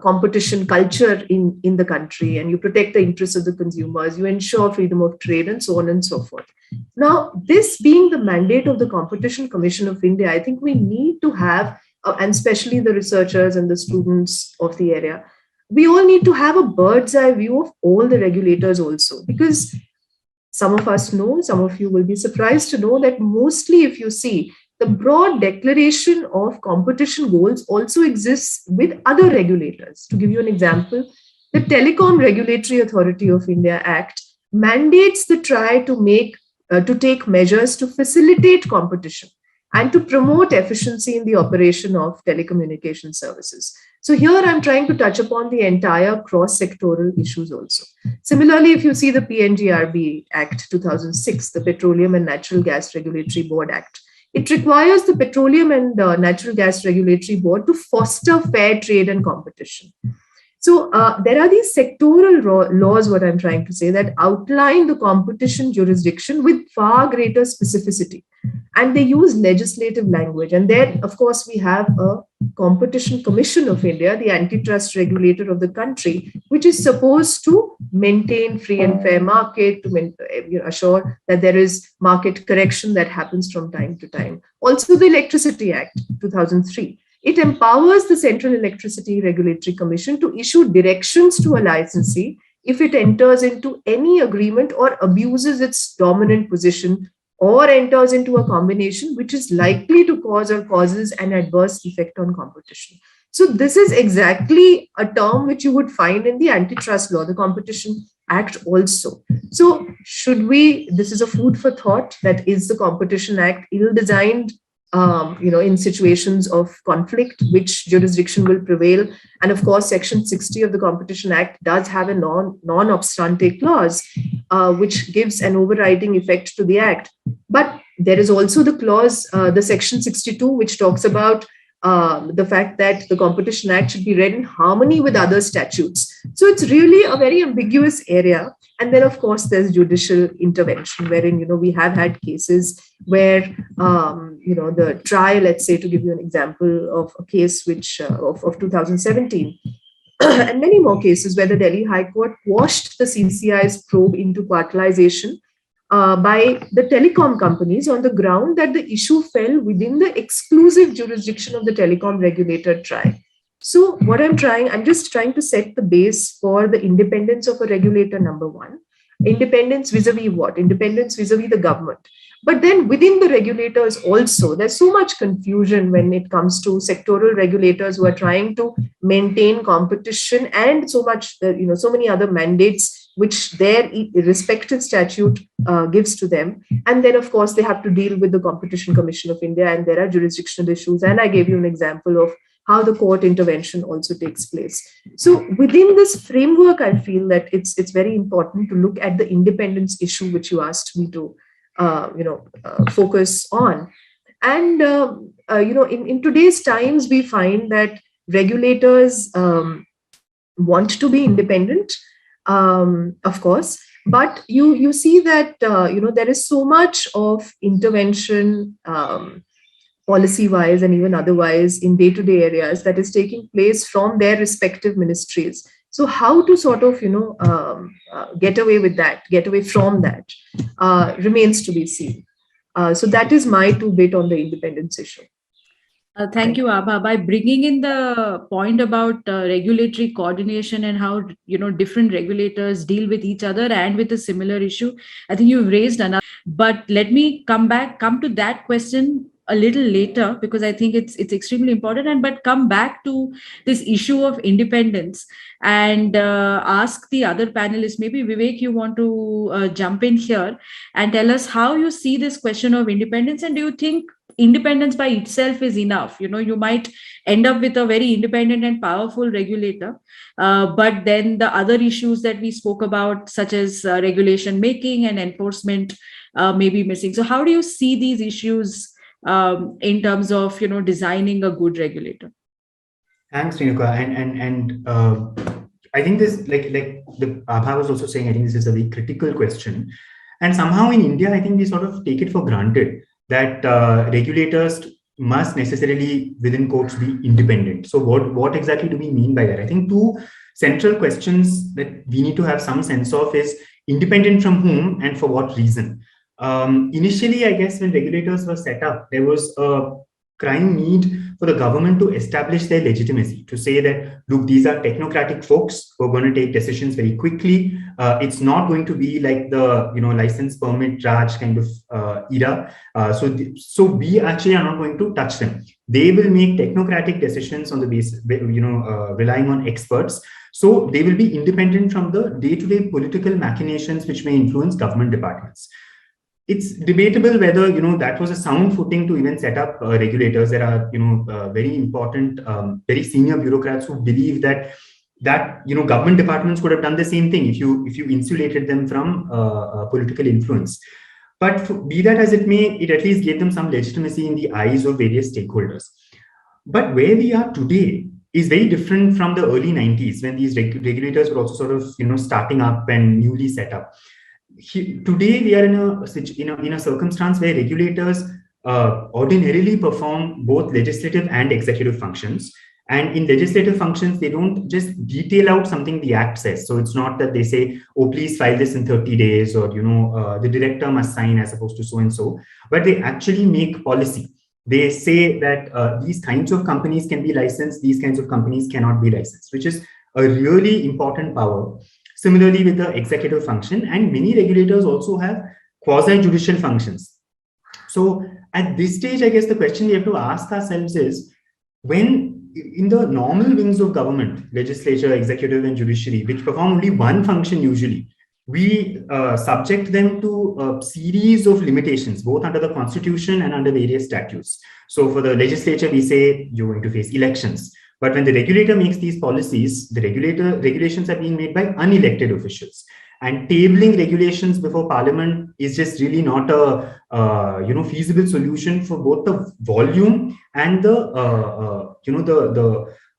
competition culture in the country, and you protect the interests of the consumers, you ensure freedom of trade and so on and so forth. Now, this being the mandate of the Competition Commission of India, I think we need to have, and especially the researchers and the students of the area, we all need to have a bird's eye view of all the regulators also, because some of us know, some of you will be surprised to know that mostly, if you see, the broad declaration of competition goals also exists with other regulators. To give you an example, the Telecom Regulatory Authority of India Act mandates the TRAI to take measures to facilitate competition and to promote efficiency in the operation of telecommunication services. So here I'm trying to touch upon the entire cross-sectoral issues also. Similarly, if you see the PNGRB Act 2006, the Petroleum and Natural Gas Regulatory Board Act, it requires the Petroleum and Natural Gas Regulatory Board to foster fair trade and competition. So there are these sectoral laws, what I'm trying to say, that outline the competition jurisdiction with far greater specificity. And they use legislative language. And then, of course, we have a Competition Commission of India, the antitrust regulator of the country, which is supposed to maintain free and fair market, to assure that there is market correction that happens from time to time. Also, the Electricity Act 2003. It empowers the Central Electricity Regulatory Commission to issue directions to a licensee if it enters into any agreement or abuses its dominant position or enters into a combination which is likely to cause or causes an adverse effect on competition. So this is exactly a term which you would find in the antitrust law, the Competition Act also. So this is a food for thought, that is the Competition Act ill-designed in situations of conflict, which jurisdiction will prevail. And of course, Section 60 of the Competition Act does have a non-obstante clause, which gives an overriding effect to the Act. But there is also the clause, the Section 62, which talks about the fact that the Competition Act should be read in harmony with other statutes. So it's really a very ambiguous area. And then, of course, there's judicial intervention, wherein, we have had cases where, the trial, let's say, to give you an example of a case which of 2017, and many more cases where the Delhi High Court quashed the CCI's probe into cartelization by the telecom companies on the ground that the issue fell within the exclusive jurisdiction of the telecom regulator TRAI. So I'm just trying to set the base for the independence of a regulator, number one. Independence vis-a-vis what? Independence vis-a-vis the government. But then within the regulators also, there's so much confusion when it comes to sectoral regulators who are trying to maintain competition and so many other mandates which their respective statute gives to them. And then, of course, they have to deal with the Competition Commission of India, and there are jurisdictional issues. And I gave you an example of how the court intervention also takes place. So within this framework, I feel that it's very important to look at the independence issue, which you asked me to focus on. And, in today's times, we find that regulators want to be independent, of course, but you see that, there is so much of intervention, policy-wise and even otherwise in day-to-day areas that is taking place from their respective ministries. So how to sort of, get away from that remains to be seen. So that is my 2 bit on the independence issue. Thank you, Abha. By bringing in the point about regulatory coordination and how different regulators deal with each other and with a similar issue, I think you've raised another. But let me come to that question a little later, because I think it's extremely important. And but come back to this issue of independence and ask the other panelists. Maybe Vivek, you want to jump in here and tell us how you see this question of independence, and do you think independence by itself is enough? You might end up with a very independent and powerful regulator, but then the other issues that we spoke about, such as regulation making and enforcement, may be missing. So how do you see these issues in terms of designing a good regulator? Thanks, Renuka. And I think this, like the Abha was also saying, I think this is a very critical question. And somehow in India, I think we sort of take it for granted that regulators must necessarily, within quotes, be independent. So what exactly do we mean by that? I think two central questions that we need to have some sense of is independent from whom and for what reason. Initially, I guess when regulators were set up, there was a crying need for the government to establish their legitimacy, to say that, look, these are technocratic folks who are going to take decisions very quickly. It's not going to be like the license permit Raj kind of era. So we actually are not going to touch them. They will make technocratic decisions on the basis, relying on experts. So they will be independent from the day-to-day political machinations which may influence government departments. It's debatable whether that was a sound footing to even set up regulators. There are very important, very senior bureaucrats who believe that government departments could have done the same thing if you insulated them from political influence. But be that as it may, it at least gave them some legitimacy in the eyes of various stakeholders. But where we are today is very different from the early 90s, when these regulators were also sort of starting up and newly set up. Today we are in a circumstance where regulators ordinarily perform both legislative and executive functions. And in legislative functions, they don't just detail out something the act says. So it's not that they say, oh, please file this in 30 days, or the director must sign as opposed to so and so, but they actually make policy. They say that these kinds of companies can be licensed, these kinds of companies cannot be licensed, which is a really important power. Similarly with the executive function, and many regulators also have quasi-judicial functions. So at this stage, I guess the question we have to ask ourselves is, when in the normal wings of government, legislature, executive and judiciary, which perform only one function usually, we subject them to a series of limitations, both under the constitution and under various statutes. So for the legislature, we say you're going to face elections. But when the regulator makes these policies, the regulations are being made by unelected officials. And tabling regulations before Parliament is just really not a feasible solution for both the volume and the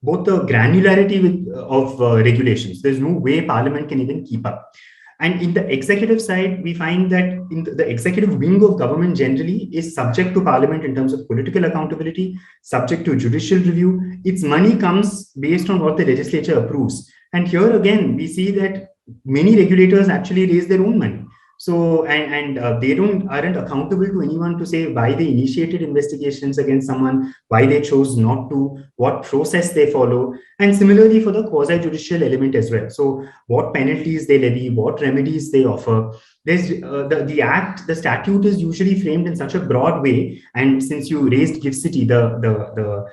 both the granularity of regulations. There's no way Parliament can even keep up. And in the executive side, we find that in the executive wing of government generally is subject to Parliament in terms of political accountability, subject to judicial review. Its money comes based on what the legislature approves. And here again, we see that many regulators actually raise their own money. So, and they aren't accountable to anyone to say why they initiated investigations against someone, why they chose not to, what process they follow. And similarly for the quasi-judicial element as well. So what penalties they levy, what remedies they offer. There's the statute is usually framed in such a broad way. And since you raised GIFT City, the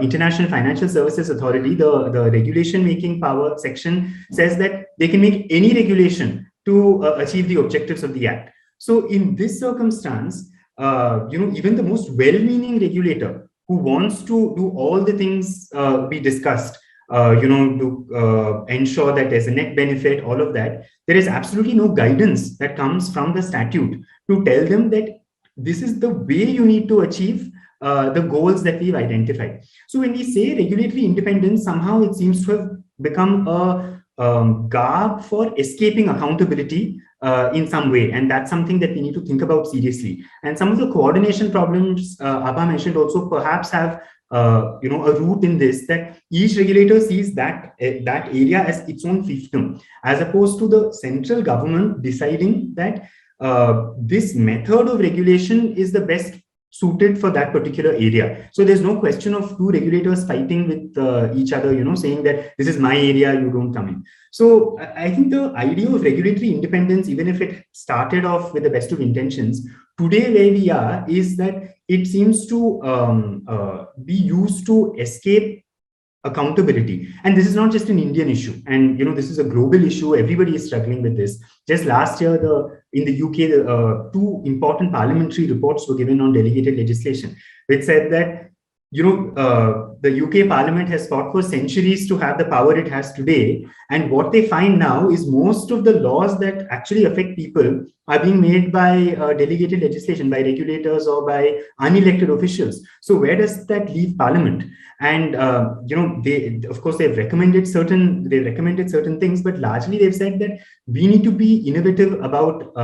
International Financial Services Authority, the regulation making power section says that they can make any regulation to achieve the objectives of the act. So in this circumstance, even the most well-meaning regulator who wants to do all the things we discussed, to ensure that there's a net benefit, all of that, there is absolutely no guidance that comes from the statute to tell them that this is the way you need to achieve the goals that we've identified. So when we say regulatory independence, somehow it seems to have become a garb for escaping accountability in some way, and that's something that we need to think about seriously. And some of the coordination problems Abha mentioned also perhaps have a root in this, that each regulator sees that area as its own fiefdom, as opposed to the central government deciding that this method of regulation is the best suited for that particular area. So there's no question of two regulators fighting with each other, saying that this is my area, you don't come in. So I think the idea of regulatory independence, even if it started off with the best of intentions, today where we are is that it seems to be used to escape accountability. And this is not just an Indian issue. And, this is a global issue. Everybody is struggling with this. Just last year, in the UK, two important parliamentary reports were given on delegated legislation, which said that, the UK Parliament has fought for centuries to have the power it has today. And what they find now is most of the laws that actually affect people are being made by delegated legislation, by regulators or by unelected officials. So where does that leave Parliament? And they, of course, they've recommended certain things, but largely they've said that we need to be innovative about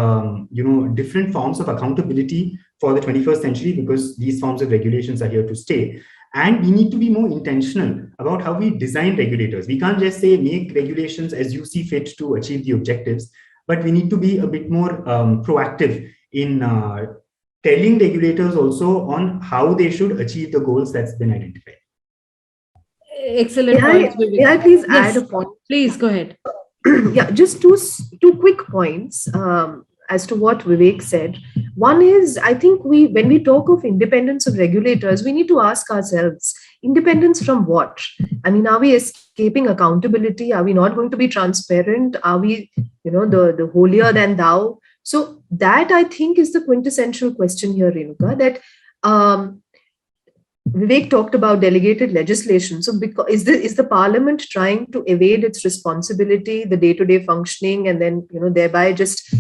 different forms of accountability for the 21st century, because these forms of regulations are here to stay. And we need to be more intentional about how we design regulators. We can't just say make regulations as you see fit to achieve the objectives, but we need to be a bit more proactive in telling regulators also on how they should achieve the goals that's been identified. Excellent points. May I please add a point? Please go ahead. Yeah, just two quick points as to what Vivek said. One is, I think when we talk of independence of regulators, we need to ask ourselves, independence from what? I mean, are we escaping accountability? Are we not going to be transparent? Are we, the holier than thou? So that, I think, is the quintessential question here, Renuka, that Vivek talked about delegated legislation. So is the parliament trying to evade its responsibility, the day-to-day functioning, and then, thereby just,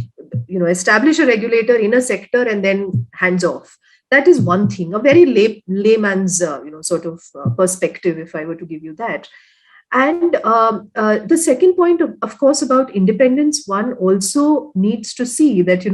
establish a regulator in a sector and then hands off? That is one thing, a very layman's, sort of perspective, if I were to give you that. And the second point, of course, about independence, one also needs to see that,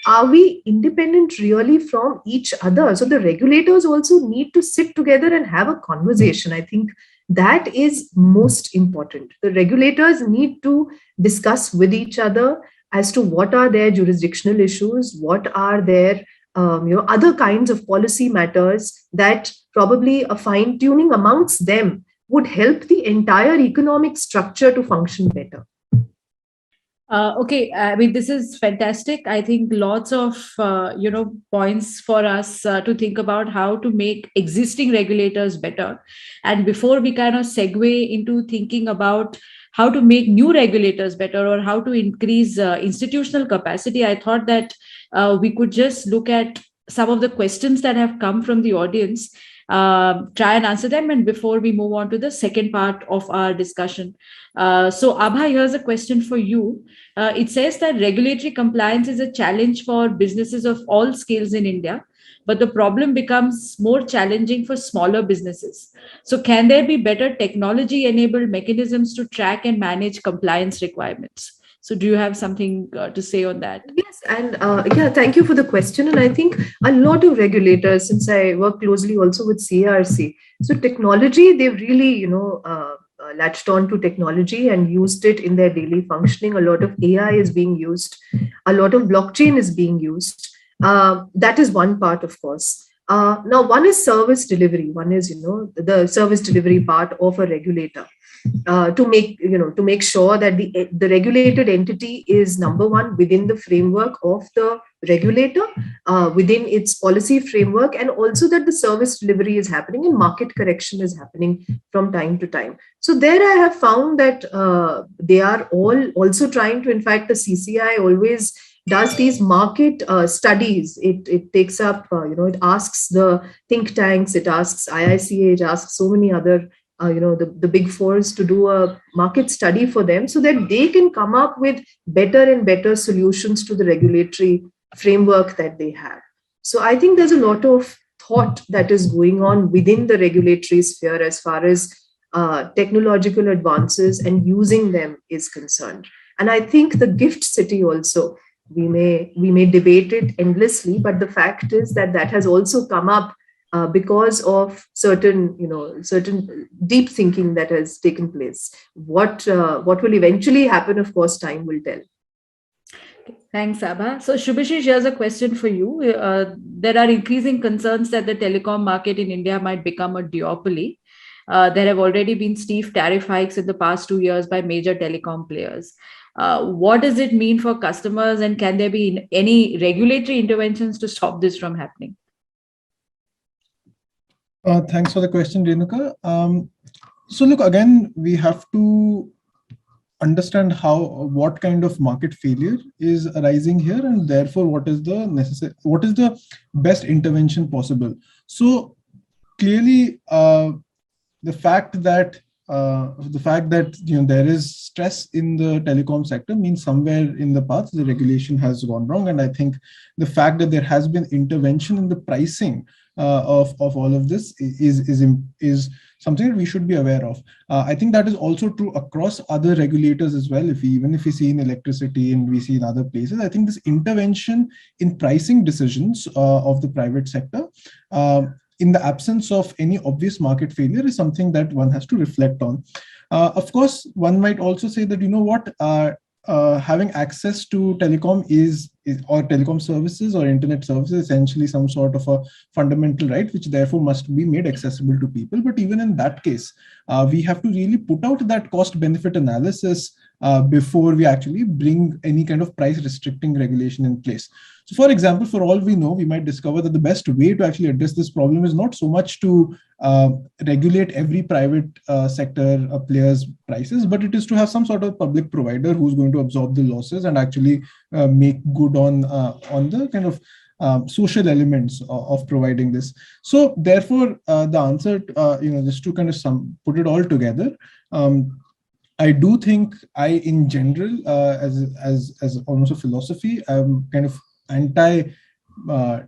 are we independent really from each other? So the regulators also need to sit together and have a conversation. I think that is most important. The regulators need to discuss with each other as to what are their jurisdictional issues, what are their other kinds of policy matters that probably a fine-tuning amongst them would help the entire economic structure to function better. Okay, I mean, this is fantastic. I think lots of, points for us to think about how to make existing regulators better. And before we kind of segue into thinking about how to make new regulators better or how to increase institutional capacity, I thought that we could just look at some of the questions that have come from the audience, try and answer them, and before we move on to the second part of our discussion. So Abha, here's a question for you. It says that regulatory compliance is a challenge for businesses of all scales in India, but the problem becomes more challenging for smaller businesses. So can there be better technology-enabled mechanisms to track and manage compliance requirements? So do you have something to say on that? Yes, and thank you for the question. And I think a lot of regulators, since I work closely also with CARC, so technology, they've really, latched on to technology and used it in their daily functioning. A lot of AI is being used. A lot of blockchain is being used. That is one part, of course. Now, one is service delivery. One is, the service delivery part of a regulator. To make sure that the regulated entity is number one within the framework of the regulator, within its policy framework, and also that the service delivery is happening and market correction is happening from time to time. So there I have found that they are all also trying to, in fact, the CCI always does these market studies. It takes up, it asks the think tanks, it asks IICA, it asks so many other the big fours to do a market study for them so that they can come up with better and better solutions to the regulatory framework that they have. So I think there's a lot of thought that is going on within the regulatory sphere as far as technological advances and using them is concerned. And I think the gift city also, we may debate it endlessly, but the fact is that has also come up because of certain deep thinking that has taken place. What will eventually happen, of course, time will tell. Thanks, Abha. So, Shubhashish, here's a question for you. There are increasing concerns that the telecom market in India might become a duopoly. There have already been steep tariff hikes in the past 2 years by major telecom players. What does it mean for customers, and can there be any regulatory interventions to stop this from happening? Thanks for the question, Renuka. So look, again, we have to understand what kind of market failure is arising here, and therefore what is the best intervention possible. So clearly, the fact that there is stress in the telecom sector means somewhere in the past the regulation has gone wrong, and I think the fact that there has been intervention in the pricing of all of this is something that we should be aware of. I think that is also true across other regulators as well. Even if we see in electricity and we see in other places, I think this intervention in pricing decisions of the private sector, in the absence of any obvious market failure, is something that one has to reflect on. Of course, one might also say that, having access to telecom or telecom services or internet services essentially some sort of a fundamental right, which therefore must be made accessible to people. But even in that case, we have to really put out that cost benefit analysis before we actually bring any kind of price restricting regulation in place. So for example, for all we know, we might discover that the best way to actually address this problem is not so much to regulate every private sector player's prices, but it is to have some sort of public provider who's going to absorb the losses and actually make good on the kind of social elements of providing this. So therefore, the answer, just to kind of put it all together, I do think in general, as almost a philosophy, I'm kind of anti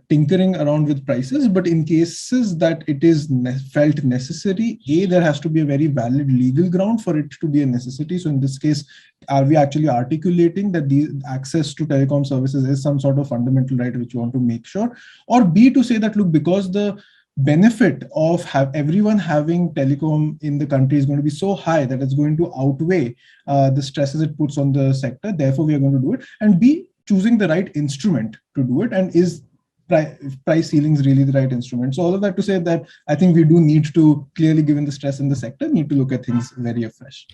tinkering around with prices, but in cases that it is felt necessary, there has to be a very valid legal ground for it to be a necessity. So in this case, are we actually articulating that the access to telecom services is some sort of fundamental right which you want to make sure? Or B, to say that, look, because the benefit of everyone having telecom in the country is going to be so high that it's going to outweigh the stresses it puts on the sector, therefore we are going to do it. And B, choosing the right instrument to do it, and is price ceilings really the right instrument? So all of that to say that I think we do need to, clearly given the stress in the sector, need to look at things very afresh.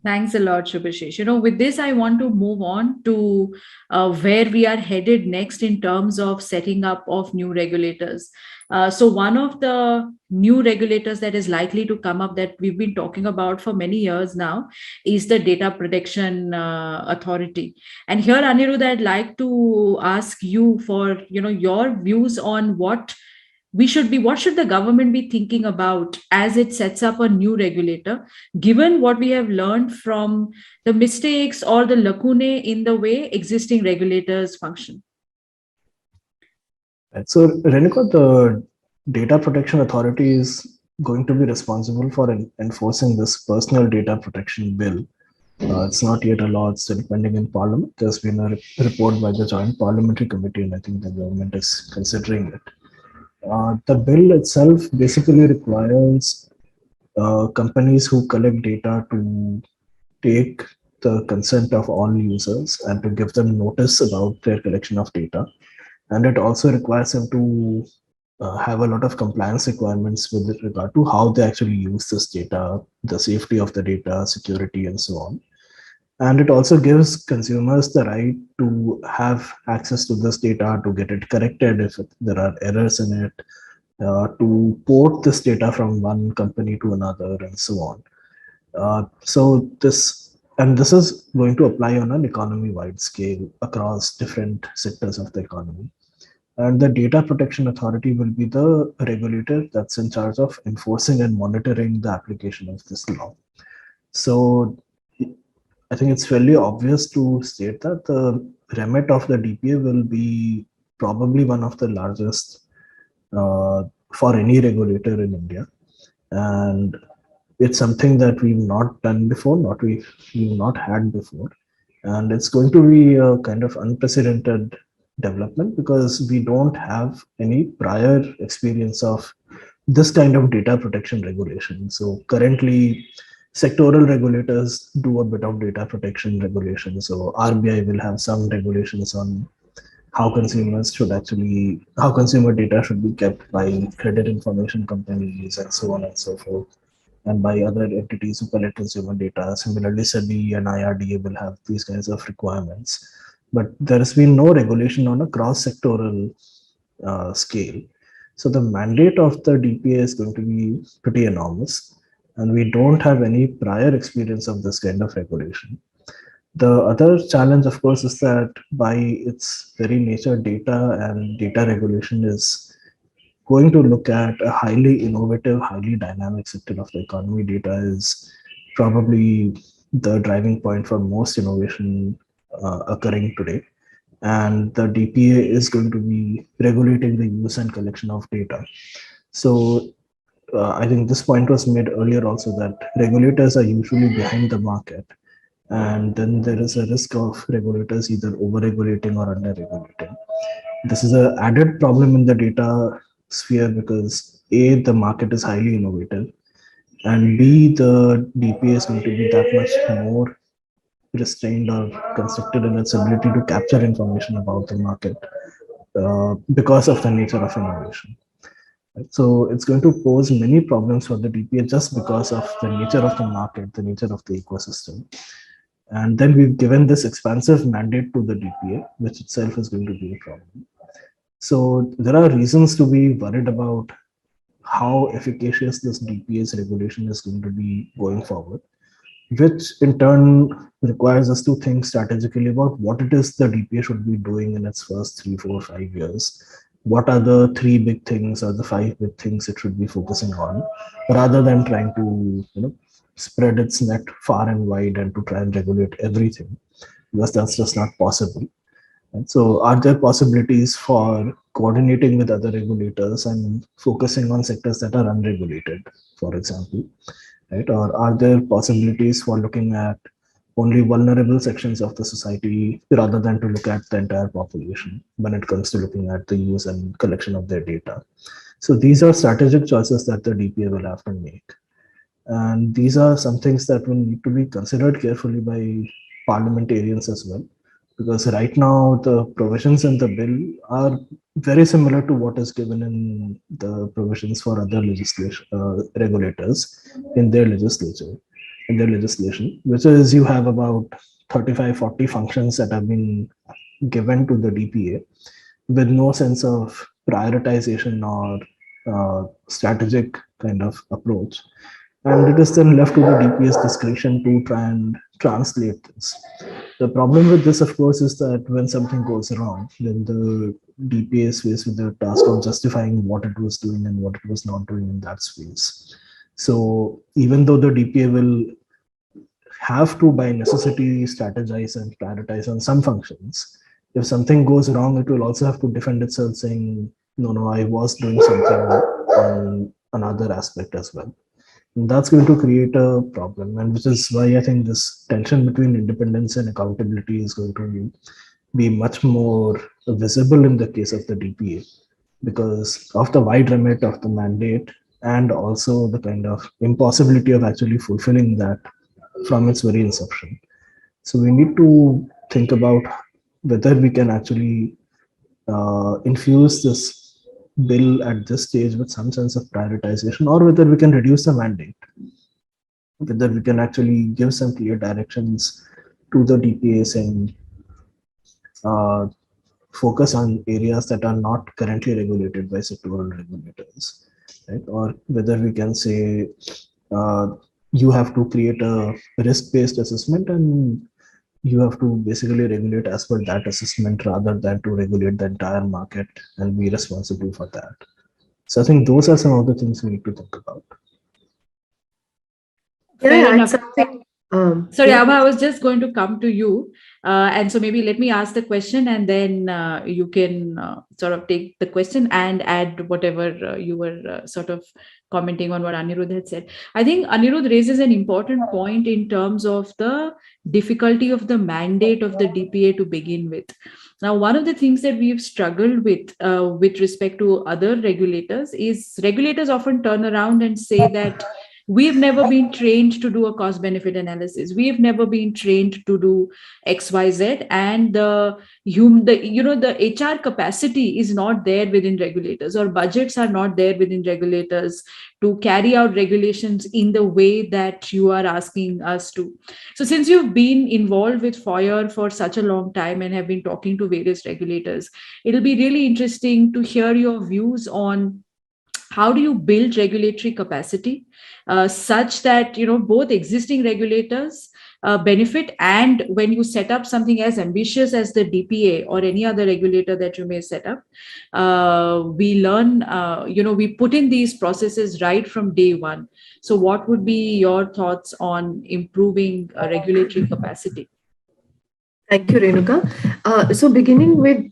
Thanks a lot, Shubhashish. With this, I want to move on to where we are headed next in terms of setting up of new regulators. So one of the new regulators that is likely to come up that we've been talking about for many years now is the Data Protection Authority. And here, Anirudh, I'd like to ask you for your views on what should the government be thinking about as it sets up a new regulator, given what we have learned from the mistakes or the lacunae in the way existing regulators function? So, Renuka, the Data Protection Authority is going to be responsible for enforcing this personal data protection bill. It's not yet a law, it's still pending in Parliament. There's been a report by the Joint Parliamentary Committee, and I think the government is considering it. The bill itself basically requires companies who collect data to take the consent of all users and to give them notice about their collection of data. And it also requires them to have a lot of compliance requirements with regard to how they actually use this data, the safety of the data, security, and so on. And it also gives consumers the right to have access to this data, to get it corrected if there are errors in it, to port this data from one company to another, and so on. So this is going to apply on an economy-wide scale across different sectors of the economy. And the Data Protection Authority will be the regulator that's in charge of enforcing and monitoring the application of this law. So I think it's fairly obvious to state that the remit of the DPA will be probably one of the largest for any regulator in India. And it's something that we've not done before, we've not had before. And it's going to be a kind of unprecedented development because we don't have any prior experience of this kind of data protection regulation. So currently, sectoral regulators do a bit of data protection regulation. So RBI will have some regulations on how consumer data should be kept by credit information companies and so on and so forth, and by other entities who collect consumer data. Similarly, SEBI and IRDA will have these kinds of requirements. But there has been no regulation on a cross-sectoral scale. So the mandate of the DPA is going to be pretty enormous, and we don't have any prior experience of this kind of regulation. The other challenge, of course, is that by its very nature, data and data regulation is going to look at a highly innovative, highly dynamic sector of the economy. Data is probably the driving point for most innovation occurring today. And the DPA is going to be regulating the use and collection of data. So I think this point was made earlier also, that regulators are usually behind the market. And then there is a risk of regulators either over-regulating or under-regulating. This is an added problem in the data sphere because A, the market is highly innovative, and B, the DPA is going to be that much more restrained or constricted in its ability to capture information about the market because of the nature of innovation. So it's going to pose many problems for the DPA just because of the nature of the market, the nature of the ecosystem. And then we've given this expansive mandate to the DPA, which itself is going to be a problem. So there are reasons to be worried about how efficacious this DPA's regulation is going to be going forward, which in turn requires us to think strategically about what it is the DPA should be doing in its first 3, 4, 5 years. What are the 3 big things or the 5 big things it should be focusing on, rather than trying to spread its net far and wide and to try and regulate everything, because that's just not possible. And so are there possibilities for coordinating with other regulators and focusing on sectors that are unregulated, for example, right? Or are there possibilities for looking at only vulnerable sections of the society rather than to look at the entire population when it comes to looking at the use and collection of their data? So these are strategic choices that the DPA will have to make. And these are some things that will need to be considered carefully by parliamentarians as well, because right now the provisions in the bill are very similar to what is given in the provisions for other legislation regulators in their legislation, which is you have about 35-40 functions that have been given to the DPA with no sense of prioritization or strategic kind of approach. And it is then left to the DPA's discretion to try and translate this. The problem with this, of course, is that when something goes wrong, then the DPA is faced with the task of justifying what it was doing and what it was not doing in that space. So even though the DPA will have to, by necessity, strategize and prioritize on some functions, if something goes wrong, it will also have to defend itself saying, no, I was doing something on another aspect as well. And that's going to create a problem, and which is why I think this tension between independence and accountability is going to be much more visible in the case of the DPA, because of the wide remit of the mandate and also the kind of impossibility of actually fulfilling that from its very inception. So we need to think about whether we can actually infuse this bill at this stage with some sense of prioritization, or whether we can reduce the mandate, whether we can actually give some clear directions to the DPA saying focus on areas that are not currently regulated by sectoral regulators, right? Or whether we can say you have to create a risk-based assessment and you have to basically regulate as per that assessment rather than to regulate the entire market and be responsible for that. So I think those are some of the things we need to think about. Fair enough. Something. Sorry, Abha, I was just going to come to you. And so maybe let me ask the question and then you can sort of take the question and add whatever you were sort of commenting on what Anirudh had said. I think Anirudh raises an important point in terms of the difficulty of the mandate of the DPA to begin with. Now, one of the things that we've struggled with respect to other regulators is regulators often turn around and say that We've never been trained to do a cost benefit analysis. We've never been trained to do XYZ, and the HR capacity is not there within regulators, or budgets are not there within regulators to carry out regulations in the way that you are asking us to. So since you've been involved with FOIR for such a long time and have been talking to various regulators, it'll be really interesting to hear your views on how do you build regulatory capacity such that both existing regulators benefit, and when you set up something as ambitious as the DPA or any other regulator that you may set up, we learn, we put in these processes right from day one. So what would be your thoughts on improving regulatory capacity? Thank you, Renuka. So beginning with,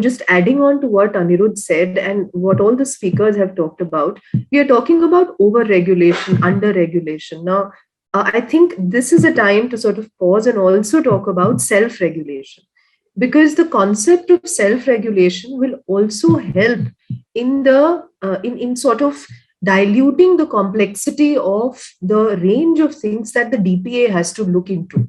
just adding on to what Anirudh said and what all the speakers have talked about, we are talking about over-regulation, under-regulation. Now, I think this is a time to sort of pause and also talk about self-regulation, because the concept of self-regulation will also help in the in sort of diluting the complexity of the range of things that the DPA has to look into,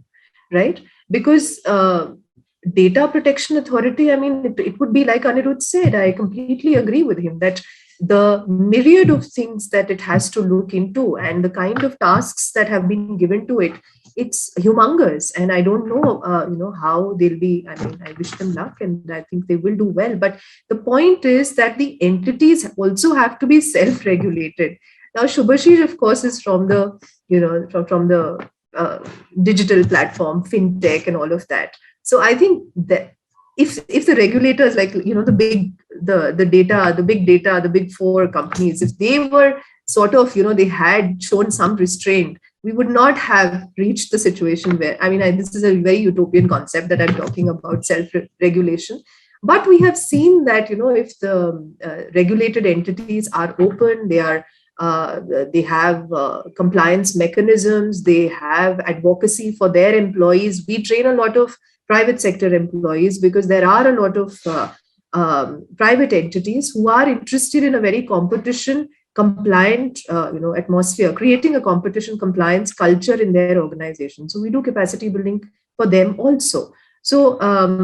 right? Because data protection authority, I mean, it would be like Anirudh said, I completely agree with him that the myriad of things that it has to look into and the kind of tasks that have been given to it, it's humongous. And I don't know, how they'll be, I mean, I wish them luck and I think they will do well. But the point is that the entities also have to be self-regulated. Now, Shubhashish, of course, is from the, from the digital platform, fintech, and all of that. So I think that if the regulators, like the big data, the big four companies, if they were sort of they had shown some restraint, we would not have reached the situation where, I mean, this is a very utopian concept that I'm talking about, self-regulation. But we have seen that if the regulated entities are open, they have compliance mechanisms, they have advocacy for their employees. We train a lot of private sector employees because there are a lot of private entities who are interested in a very competition compliant atmosphere, creating a competition compliance culture in their organization. So we do capacity building for them also. So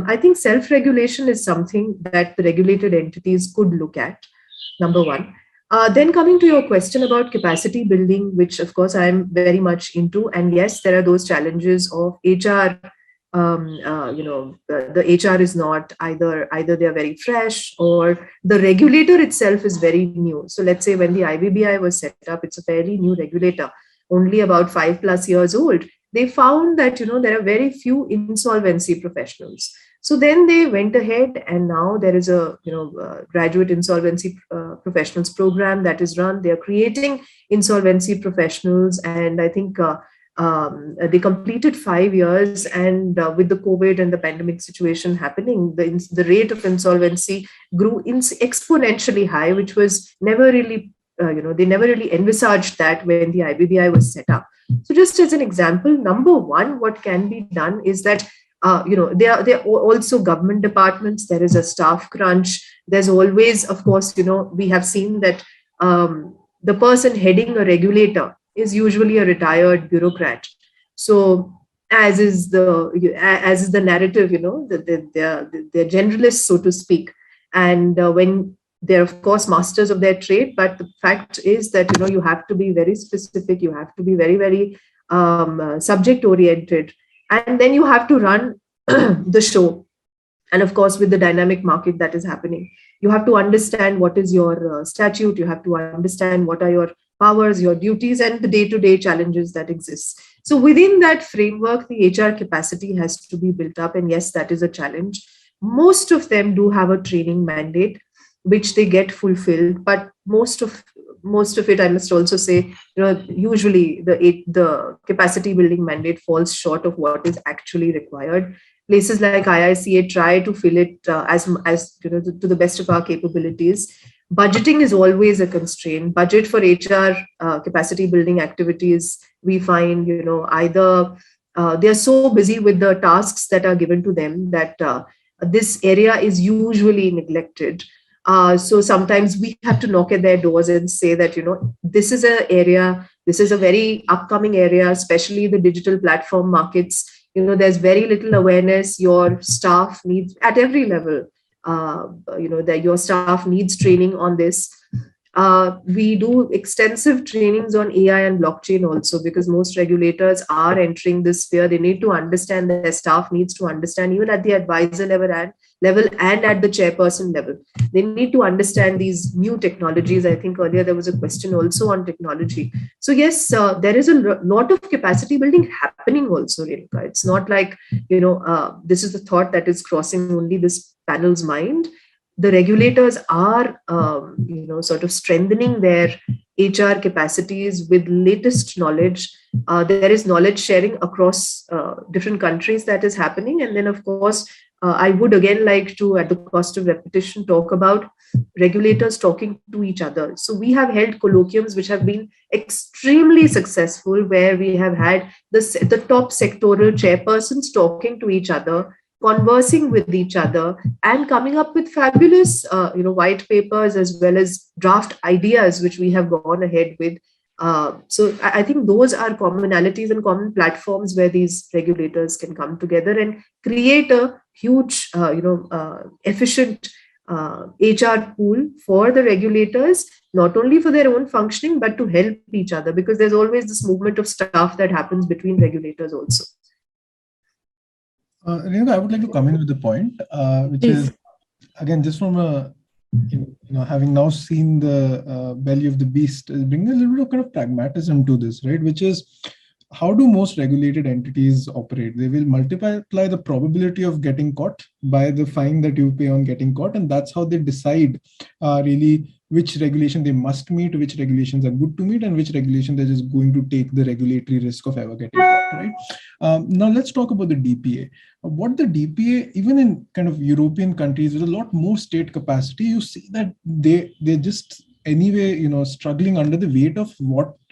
I think self-regulation is something that the regulated entities could look at, number one. Then coming to your question about capacity building, which of course I'm very much into, and yes, there are those challenges of HR. The HR is not either they are very fresh or the regulator itself is very new. So let's say when the IBBI was set up, it's a fairly new regulator, only about 5+ years old. They found that there are very few insolvency professionals. So then they went ahead, and now there is a graduate insolvency professionals program that is run. They are creating insolvency professionals, and I think they completed 5 years. And with the COVID and the pandemic situation happening, the rate of insolvency grew exponentially high, which was never really they never really envisaged that when the IBBI was set up. So just as an example, number one, what can be done is that there are also government departments. There is a staff crunch. There's always, of course, we have seen that the person heading a regulator is usually a retired bureaucrat. So as is the narrative, they're generalists, so to speak. And when they're, of course, masters of their trade, but the fact is that, you have to be very specific. You have to be very, very subject oriented. And then you have to run the show. And of course, with the dynamic market that is happening, you have to understand what is your statute. You have to understand what are your powers, your duties, and the day-to-day challenges that exist. So within that framework, the HR capacity has to be built up. And yes, that is a challenge. Most of them do have a training mandate, which they get fulfilled. But most of it, I must also say, usually the capacity building mandate falls short of what is actually required. Places like IICA try to fill it as to the best of our capabilities. Budgeting is always a constraint. Budget for HR capacity building activities, we find, either they are so busy with the tasks that are given to them that this area is usually neglected. So sometimes we have to knock at their doors and say that, this is an area This is a very upcoming area, especially the digital platform markets. There's very little awareness. Your staff needs at every level, that your staff needs training on this. We do extensive trainings on AI and blockchain also, because most regulators are entering this sphere. They need to understand, their staff needs to understand, even at the advisor level and at the chairperson level. They need to understand these new technologies. I think earlier there was a question also on technology. So yes, there is a lot of capacity building happening also, Renuka. It's not like, this is the thought that is crossing only this panel's mind. The regulators are, sort of strengthening their HR capacities with latest knowledge. There is knowledge sharing across different countries that is happening. And then, of course, I would again like to, at the cost of repetition, talk about regulators talking to each other. So we have held colloquiums which have been extremely successful, where we have had the top sectoral chairpersons talking to each other, conversing with each other, and coming up with fabulous, white papers as well as draft ideas, which we have gone ahead with. So I think those are commonalities and common platforms where these regulators can come together and create a huge, efficient HR pool for the regulators, not only for their own functioning, but to help each other, because there's always this movement of staff that happens between regulators also. Renuka, I would like to come in with a point, which Please. is, again, just from a, having now seen the belly of the beast, is bringing a little bit of kind of pragmatism to this, right? Which is, how do most regulated entities operate? They will multiply the probability of getting caught by the fine that you pay on getting caught, and that's how they decide really which regulation they must meet, which regulations are good to meet, and which regulation they're just going to take the regulatory risk of ever getting caught, right? Now let's talk about the DPA. What the DPA, even in kind of European countries with a lot more state capacity, you see that they're just anyway, struggling under the weight of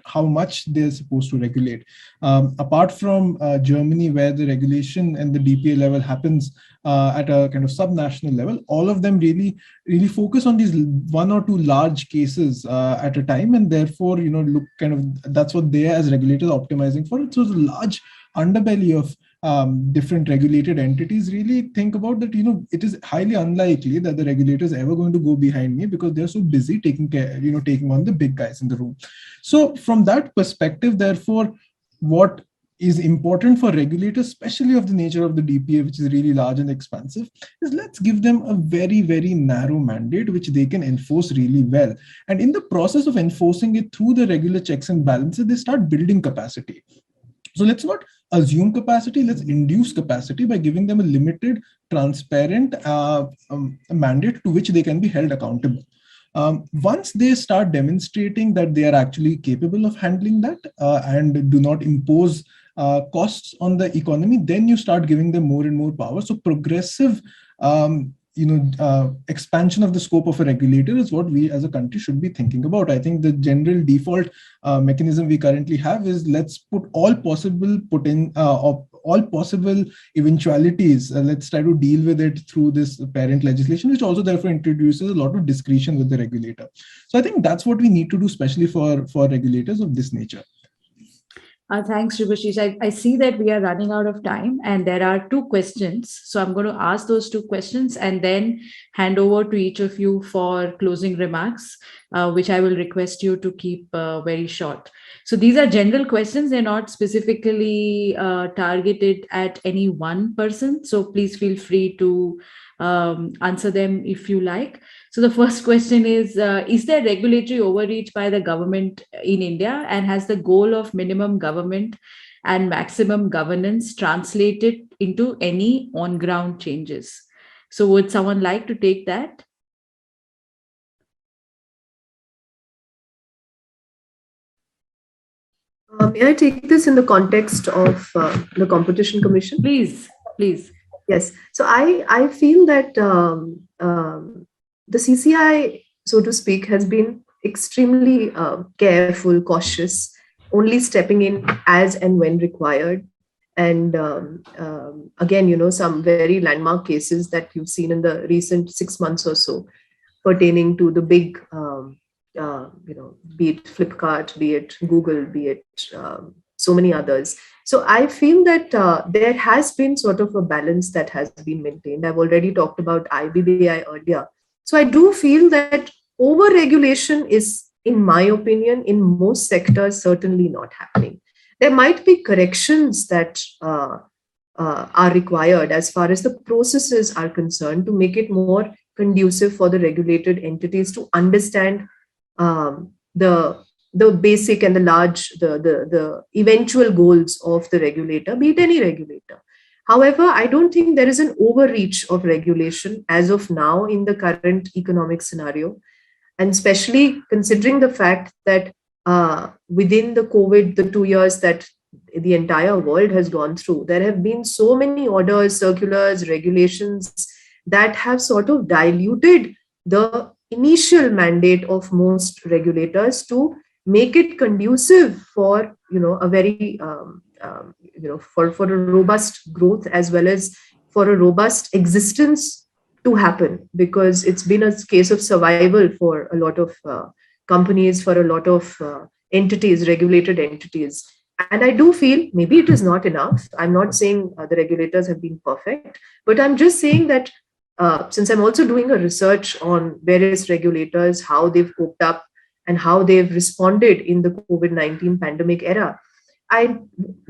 how much they're supposed to regulate. Apart from Germany, where the regulation and the DPA level happens at a kind of subnational level, all of them really focus on these one or two large cases at a time, and therefore, look kind of, that's what they as regulators are optimizing for. So the large underbelly of different regulated entities really think about that, it is highly unlikely that the regulator is ever going to go behind me, because they're so busy taking on the big guys in the room. So from that perspective, therefore, what is important for regulators, especially of the nature of the DPA, which is really large and expansive, is let's give them a very, very narrow mandate, which they can enforce really well. And in the process of enforcing it through the regular checks and balances, they start building capacity. So let's not assume capacity, let's induce capacity by giving them a limited, transparent mandate to which they can be held accountable. Once they start demonstrating that they are actually capable of handling that and do not impose costs on the economy, then you start giving them more and more power. So progressive expansion of the scope of a regulator is what we as a country should be thinking about. I think the general default mechanism we currently have is, let's put all possible eventualities. Let's try to deal with it through this parent legislation, which also therefore introduces a lot of discretion with the regulator. So I think that's what we need to do, especially for regulators of this nature. Thanks, Shubhashish. I see that we are running out of time, and there are two questions. So I'm going to ask those two questions and then hand over to each of you for closing remarks, which I will request you to keep very short. So these are general questions. They're not specifically targeted at any one person. So please feel free to answer them if you like. So the first question is there regulatory overreach by the government in India, and has the goal of minimum government and maximum governance translated into any on-ground changes? So would someone like to take that? May I take this in the context of the Competition Commission? Please. Yes. So I feel that the CCI, so to speak, has been extremely careful, cautious, only stepping in as and when required. And again, some very landmark cases that you've seen in the recent 6 months or so pertaining to the big be it Flipkart, be it Google, be it so many others. So I feel that there has been sort of a balance that has been maintained. I've already talked about IBBI earlier. So I do feel that over-regulation is, in my opinion, in most sectors, certainly not happening. There might be corrections that are required as far as the processes are concerned to make it more conducive for the regulated entities to understand the basic and the large, the eventual goals of the regulator, be it any regulator. However, I don't think there is an overreach of regulation as of now in the current economic scenario, and especially considering the fact that within the COVID, the 2 years that the entire world has gone through, there have been so many orders, circulars, regulations that have sort of diluted the initial mandate of most regulators to make it conducive for a very for a robust growth as well as for a robust existence to happen, because it's been a case of survival for a lot of companies, for a lot of entities, regulated entities. And I do feel maybe it is not enough. I'm not saying the regulators have been perfect, but I'm just saying that since I'm also doing a research on various regulators, how they've coped up and how they've responded in the COVID-19 pandemic era,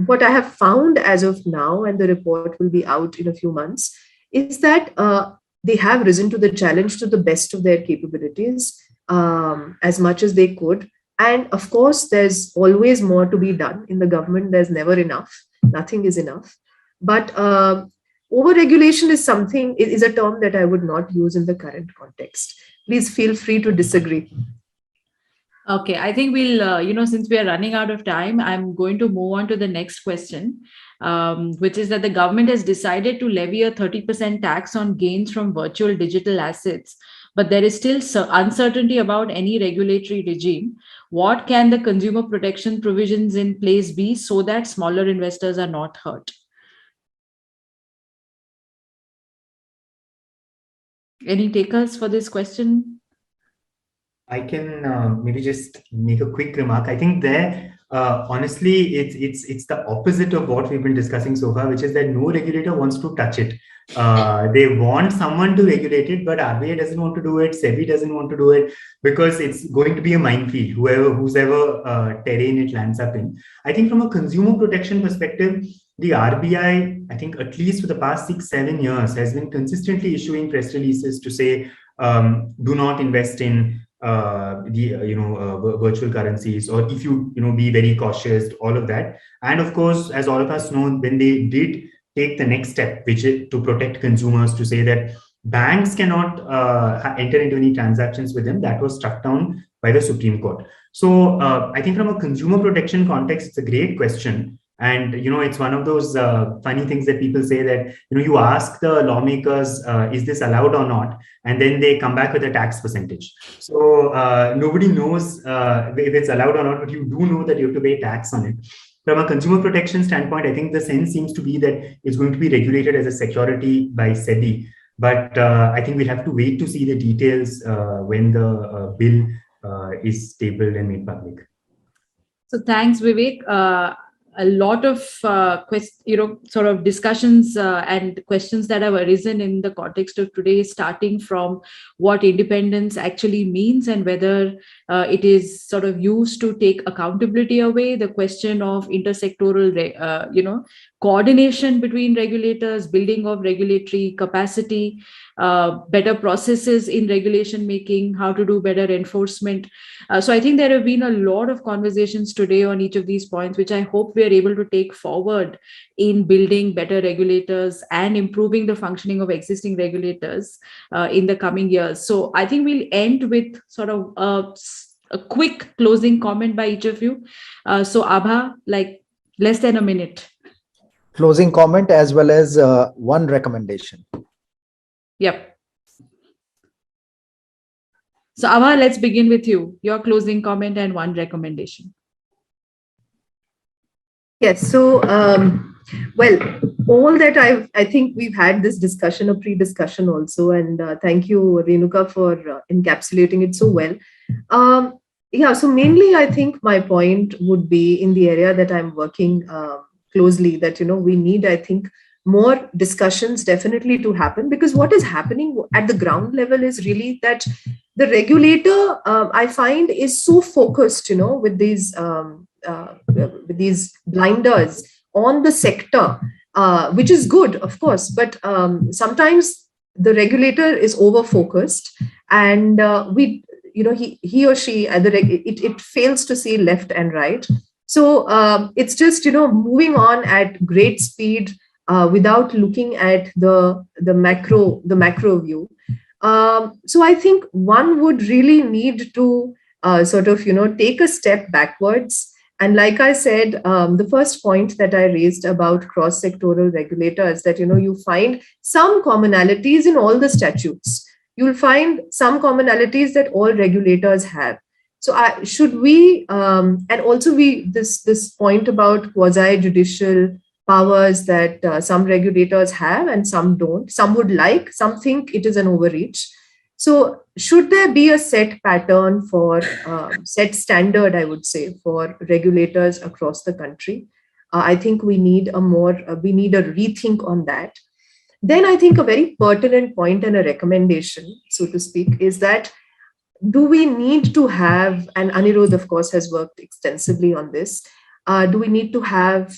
what I have found as of now, and the report will be out in a few months, is that they have risen to the challenge to the best of their capabilities, as much as they could. And of course, there's always more to be done in the government. There's never enough. Nothing is enough. But over-regulation is a term that I would not use in the current context. Please feel free to disagree. Okay, I think we'll, since we are running out of time, I'm going to move on to the next question, which is that the government has decided to levy a 30% tax on gains from virtual digital assets, but there is still uncertainty about any regulatory regime. What can the consumer protection provisions in place be so that smaller investors are not hurt? Any takers for this question? I can maybe just make a quick remark. I think there, honestly, it's the opposite of what we've been discussing so far, which is that no regulator wants to touch it. They want someone to regulate it, but RBI doesn't want to do it. SEBI doesn't want to do it because it's going to be a minefield, whoever terrain it lands up in. I think from a consumer protection perspective, the RBI, I think at least for the past 6-7 years, has been consistently issuing press releases to say, do not invest in virtual currencies, or if you be very cautious, all of that. And of course, as all of us know, when they did take the next step, which is to protect consumers, to say that banks cannot enter into any transactions with them, that was struck down by the Supreme Court. So I think from a consumer protection context, it's a great question. And, it's one of those funny things that people say that, you ask the lawmakers, is this allowed or not? And then they come back with a tax percentage. So nobody knows if it's allowed or not, but you do know that you have to pay tax on it. From a consumer protection standpoint, I think the sense seems to be that it's going to be regulated as a security by SEBI. But I think we'll have to wait to see the details when the bill is tabled and made public. So thanks, Vivek. A lot of sort of discussions and questions that have arisen in the context of today, starting from what independence actually means and whether it is sort of used to take accountability away, the question of intersectoral coordination between regulators, building of regulatory capacity, better processes in regulation making, how to do better enforcement. So I think there have been a lot of conversations today on each of these points, which I hope we are able to take forward in building better regulators and improving the functioning of existing regulators in the coming years. So I think we'll end with sort of a quick closing comment by each of you. So Abha, like less than a minute. Closing comment as well as one recommendation. Yep. So Abha, let's begin with you. Your closing comment and one recommendation. Yes. So Well, all that I think we've had this discussion, a pre-discussion also, and thank you, Renuka, for encapsulating it so well. Yeah, so mainly I think my point would be in the area that I'm working closely, that, we need, I think, more discussions definitely to happen, because what is happening at the ground level is really that the regulator, I find, is so focused, with these blinders on the sector, which is good, of course, but sometimes the regulator is over focused, and he or she, it fails to see left and right. So it's just, moving on at great speed, without looking at the macro view. So I think one would really need to sort of, take a step backwards. And like I said, the first point that I raised about cross-sectoral regulators, that, you find some commonalities in all the statutes. You'll find some commonalities that all regulators have. So should we, and also this point about quasi-judicial powers that some regulators have and some don't. Some would like, some think it is an overreach. So should there be a set pattern for set standard, I would say, for regulators across the country? I think we need a rethink on that. Then I think a very pertinent point and a recommendation, so to speak, is that do we need to have, and Anirudh, of course, has worked extensively on this, do we need to have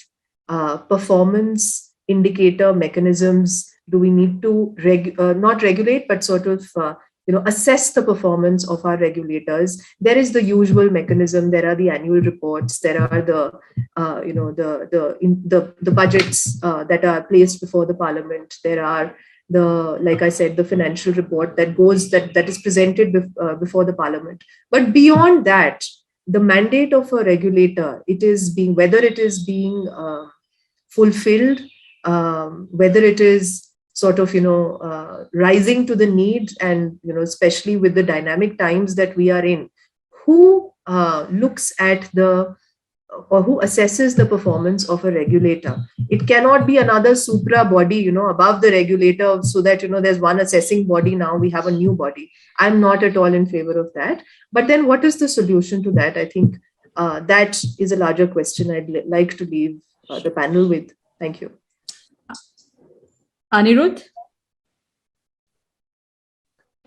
performance indicator mechanisms? Do we need to not regulate, but sort of assess the performance of our regulators? There is the usual mechanism. There are the annual reports. There are the budgets that are placed before the parliament. There are like I said, the financial report that is presented before the parliament. But beyond that, the mandate of a regulator, whether it is being fulfilled, whether it is sort of rising to the need, and especially with the dynamic times that we are in, who looks at or who assesses the performance of a regulator? It cannot be another supra body, above the regulator, so that there's one assessing body, now we have a new body. I'm not at all in favor of that. But then what is the solution to that? I think that is a larger question I'd like to leave the panel with. Thank you. Anirudh?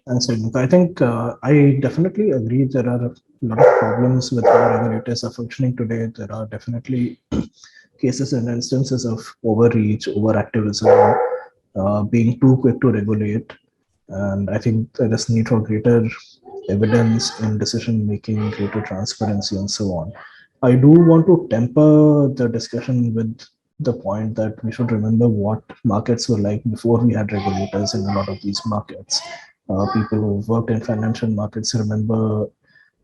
Thanks, I think I definitely agree there are a lot of problems with how regulators are functioning today. There are definitely cases and instances of overreach, overactivism, being too quick to regulate. And I think there is need for greater evidence in decision making, greater transparency, and so on. I do want to temper the discussion with the point that we should remember what markets were like before we had regulators in a lot of these markets. People who worked in financial markets remember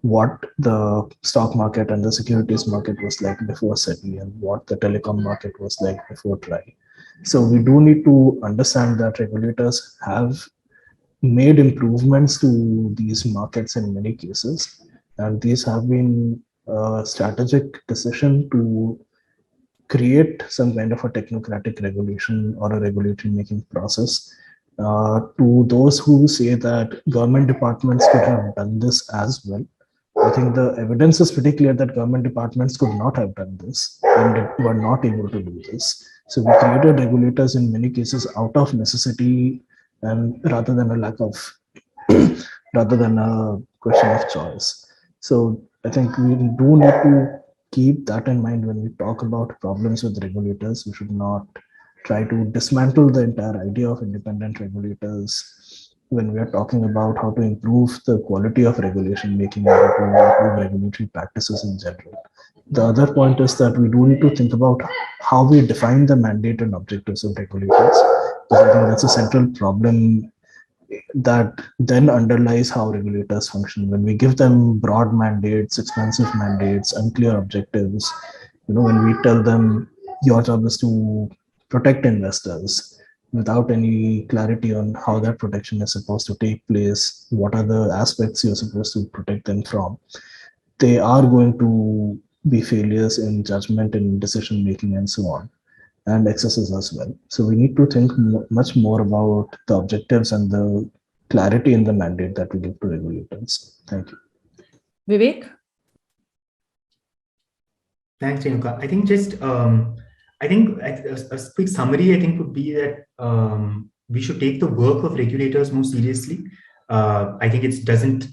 what the stock market and the securities market was like before SEBI, and what the telecom market was like before TRAI. So we do need to understand that regulators have made improvements to these markets in many cases, and these have been a strategic decision to create some kind of a technocratic regulation or a regulatory making process. To those who say that government departments could have done this as well, I think the evidence is pretty clear that government departments could not have done this and were not able to do this. So we created regulators in many cases out of necessity, and rather than a lack of, rather than a question of choice. So I think we do need to keep that in mind when we talk about problems with regulators. We should not try to dismantle the entire idea of independent regulators when we are talking about how to improve the quality of regulation making or to improve regulatory practices in general. The other point is that we do need to think about how we define the mandate and objectives of regulators, because I think that's a central problem that then underlies how regulators function. When we give them broad mandates, expansive mandates, unclear objectives, when we tell them your job is to protect investors without any clarity on how that protection is supposed to take place, what are the aspects you're supposed to protect them from, they are going to be failures in judgment and decision making and so on. and excesses as well. So we need to think much more about the objectives and the clarity in the mandate that we give to regulators. Thank you. Vivek? Thanks, Renuka. I think just I think a quick summary I think would be that we should take the work of regulators more seriously. I think it doesn't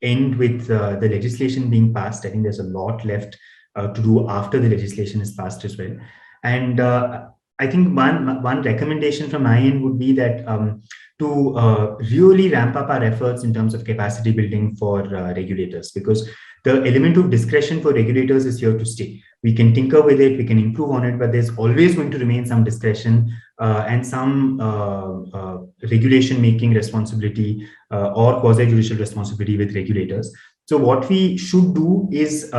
end with the legislation being passed. I think there's a lot left to do after the legislation is passed as well. And I think one recommendation from my end would be that to really ramp up our efforts in terms of capacity building for regulators, because the element of discretion for regulators is here to stay. We can tinker with it, we can improve on it, but there's always going to remain some discretion and some regulation making responsibility or quasi-judicial responsibility with regulators. So what we should do is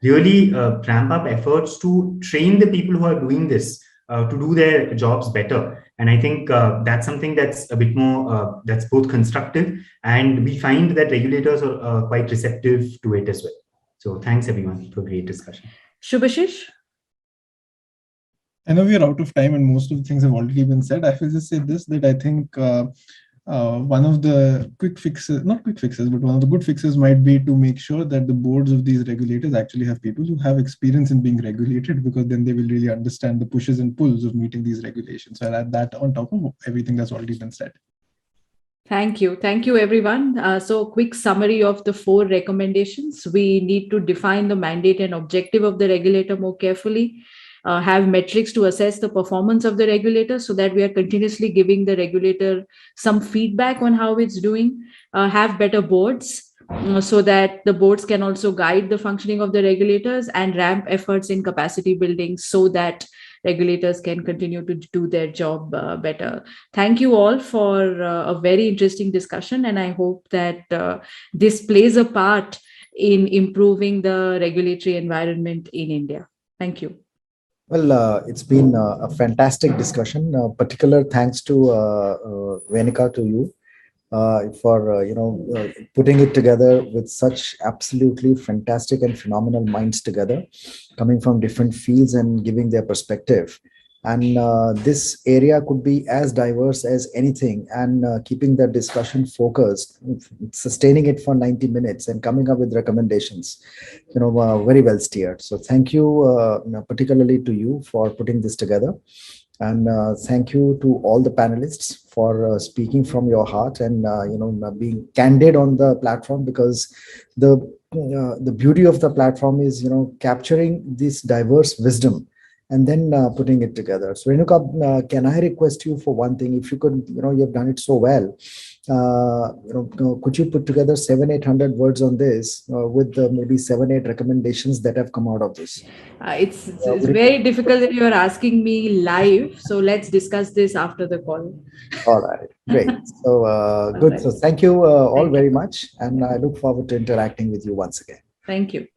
really ramp up efforts to train the people who are doing this to do their jobs better. And I think that's something that's a bit more, that's both constructive, and we find that regulators are quite receptive to it as well. So thanks everyone for a great discussion. Shubhashish? I know we are out of time and most of the things have already been said. I will just say this, that I think one of the quick fixes, not quick fixes, but one of the good fixes might be to make sure that the boards of these regulators actually have people who have experience in being regulated, because then they will really understand the pushes and pulls of meeting these regulations. So I'll add that on top of everything that's already been said. Thank you. Thank you, everyone. So quick summary of the 4 recommendations. We need to define the mandate and objective of the regulator more carefully. Have metrics to assess the performance of the regulator so that we are continuously giving the regulator some feedback on how it's doing. Have better boards so that the boards can also guide the functioning of the regulators, and ramp efforts in capacity building so that regulators can continue to do their job better. Thank you all for a very interesting discussion, and I hope that this plays a part in improving the regulatory environment in India. Thank you. Well, it's been a fantastic discussion. Particular thanks to Renuka, to you, for putting it together with such absolutely fantastic and phenomenal minds together, coming from different fields and giving their perspective. And this area could be as diverse as anything, and keeping the discussion focused, sustaining it for 90 minutes and coming up with recommendations, very well steered. So thank you, particularly to you for putting this together. And thank you to all the panelists for speaking from your heart and being candid on the platform, because the beauty of the platform is capturing this diverse wisdom and then putting it together. So Renuka, can I request you for one thing? If you could, you've done it so well. Could you put together 700-800 words on this with maybe 7-8 recommendations that have come out of this? It's very difficult that you're asking me live. So let's discuss this after the call. All right, great. So good. So thank you all very much. And I look forward to interacting with you once again. Thank you.